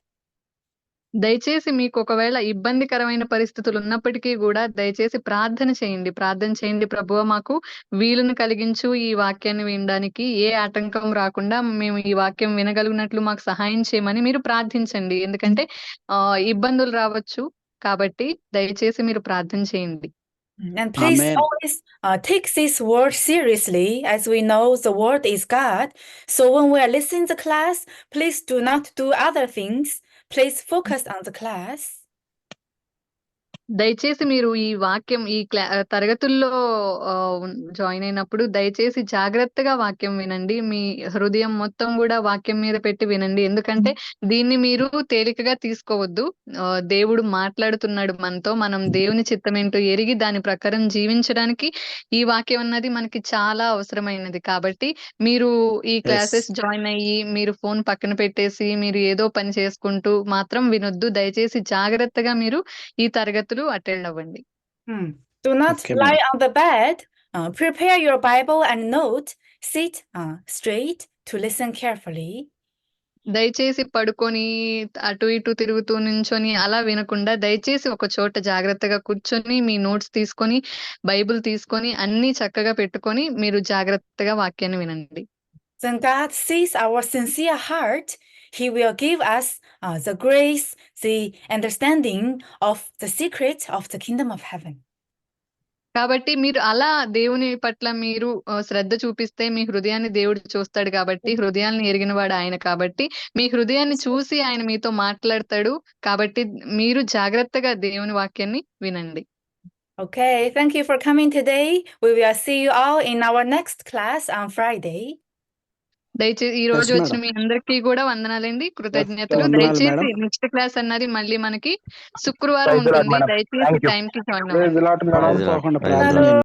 దయచేసి మీకు ఒకవేళ ఇబ్బందికరమైన పరిస్థితులు ఉన్నప్పటికీ కూడా దయచేసి ప్రార్థన చేయండి. ప్రభువా మాకు వీలును కలిగించు ఈ వాక్యాన్ని వినడానికి, ఏ ఆటంకం రాకుండా మేము ఈ వాక్యం వినగలిగినట్లు మాకు సహాయం చేయమని మీరు ప్రార్థించండి. ఎందుకంటే ఇబ్బందులు రావచ్చు కాబట్టి దయచేసి మీరు ప్రార్థన చేయండి. And please always take this word seriously, as we know the word is God. So when we are listening to the class, please do not do other things. Please focus on the class. దయచేసి మీరు ఈ వాక్యం ఈ తరగతుల్లో join అయినప్పుడు దయచేసి జాగ్రత్తగా వాక్యం వినండి. మీ హృదయం మొత్తం కూడా వాక్యం మీద పెట్టి వినండి. ఎందుకంటే దీన్ని మీరు తేలికగా తీసుకోవద్దు. దేవుడు మాట్లాడుతున్నాడు మనతో. మనం దేవుని చిత్తం ఏంటో ఎరిగి దాని ప్రకారం జీవించడానికి ఈ వాక్యం అన్నది మనకి చాలా అవసరమైనది. కాబట్టి మీరు ఈ క్లాసెస్ జాయిన్ అయ్యి మీరు ఫోన్ పక్కన పెట్టేసి మీరు ఏదో పని చేసుకుంటూ మాత్రం వినొద్దు. దయచేసి జాగ్రత్తగా మీరు ఈ తరగతులు అటెండ్ అవ్వండి. Do not lie on the bed. Prepare your Bible and note. Sit straight to listen carefully. దయచేసి పడుకొని అటు ఇటు తిరుగుతూ నించొని అలా వినకుండా దయచేసి ఒక చోట జాగ్రత్తగా కూర్చొని మీ నోట్స్ తీసుకొని బైబిల్ తీసుకొని అన్ని చక్కగా పెట్టుకొని మీరు జాగ్రత్తగా వాక్యాన్ని వినండి. When God sees our sincere heart, He will give us the grace, the understanding of the secret of the kingdom of heaven. కాబట్టి మీరు అలా దేవుని పట్ల మీరు శ్రద్ధ చూపిస్తే మీ హృదయాన్ని దేవుడు చూస్తాడు. కాబట్టి హృదయాన్ని ఎరిగినవాడు ఆయన. కాబట్టి మీ హృదయాన్ని చూసి ఆయన మీతో మాట్లాడతాడు. కాబట్టి మీరు జాగ్రత్తగా దేవుని వాక్యాన్ని వినండి. Okay, thank you for coming today. We will see you all in our next class on Friday. దయచేసి ఈ రోజు వచ్చిన మీ అందరికీ కూడా వందనాలండి, కృతజ్ఞతలు. దయచేసి నెక్స్ట్ క్లాస్ అన్నది మళ్ళీ మనకి శుక్రవారం ఉంటుంది. దయచేసి టైం కి జాయిన్ అవ్వండి.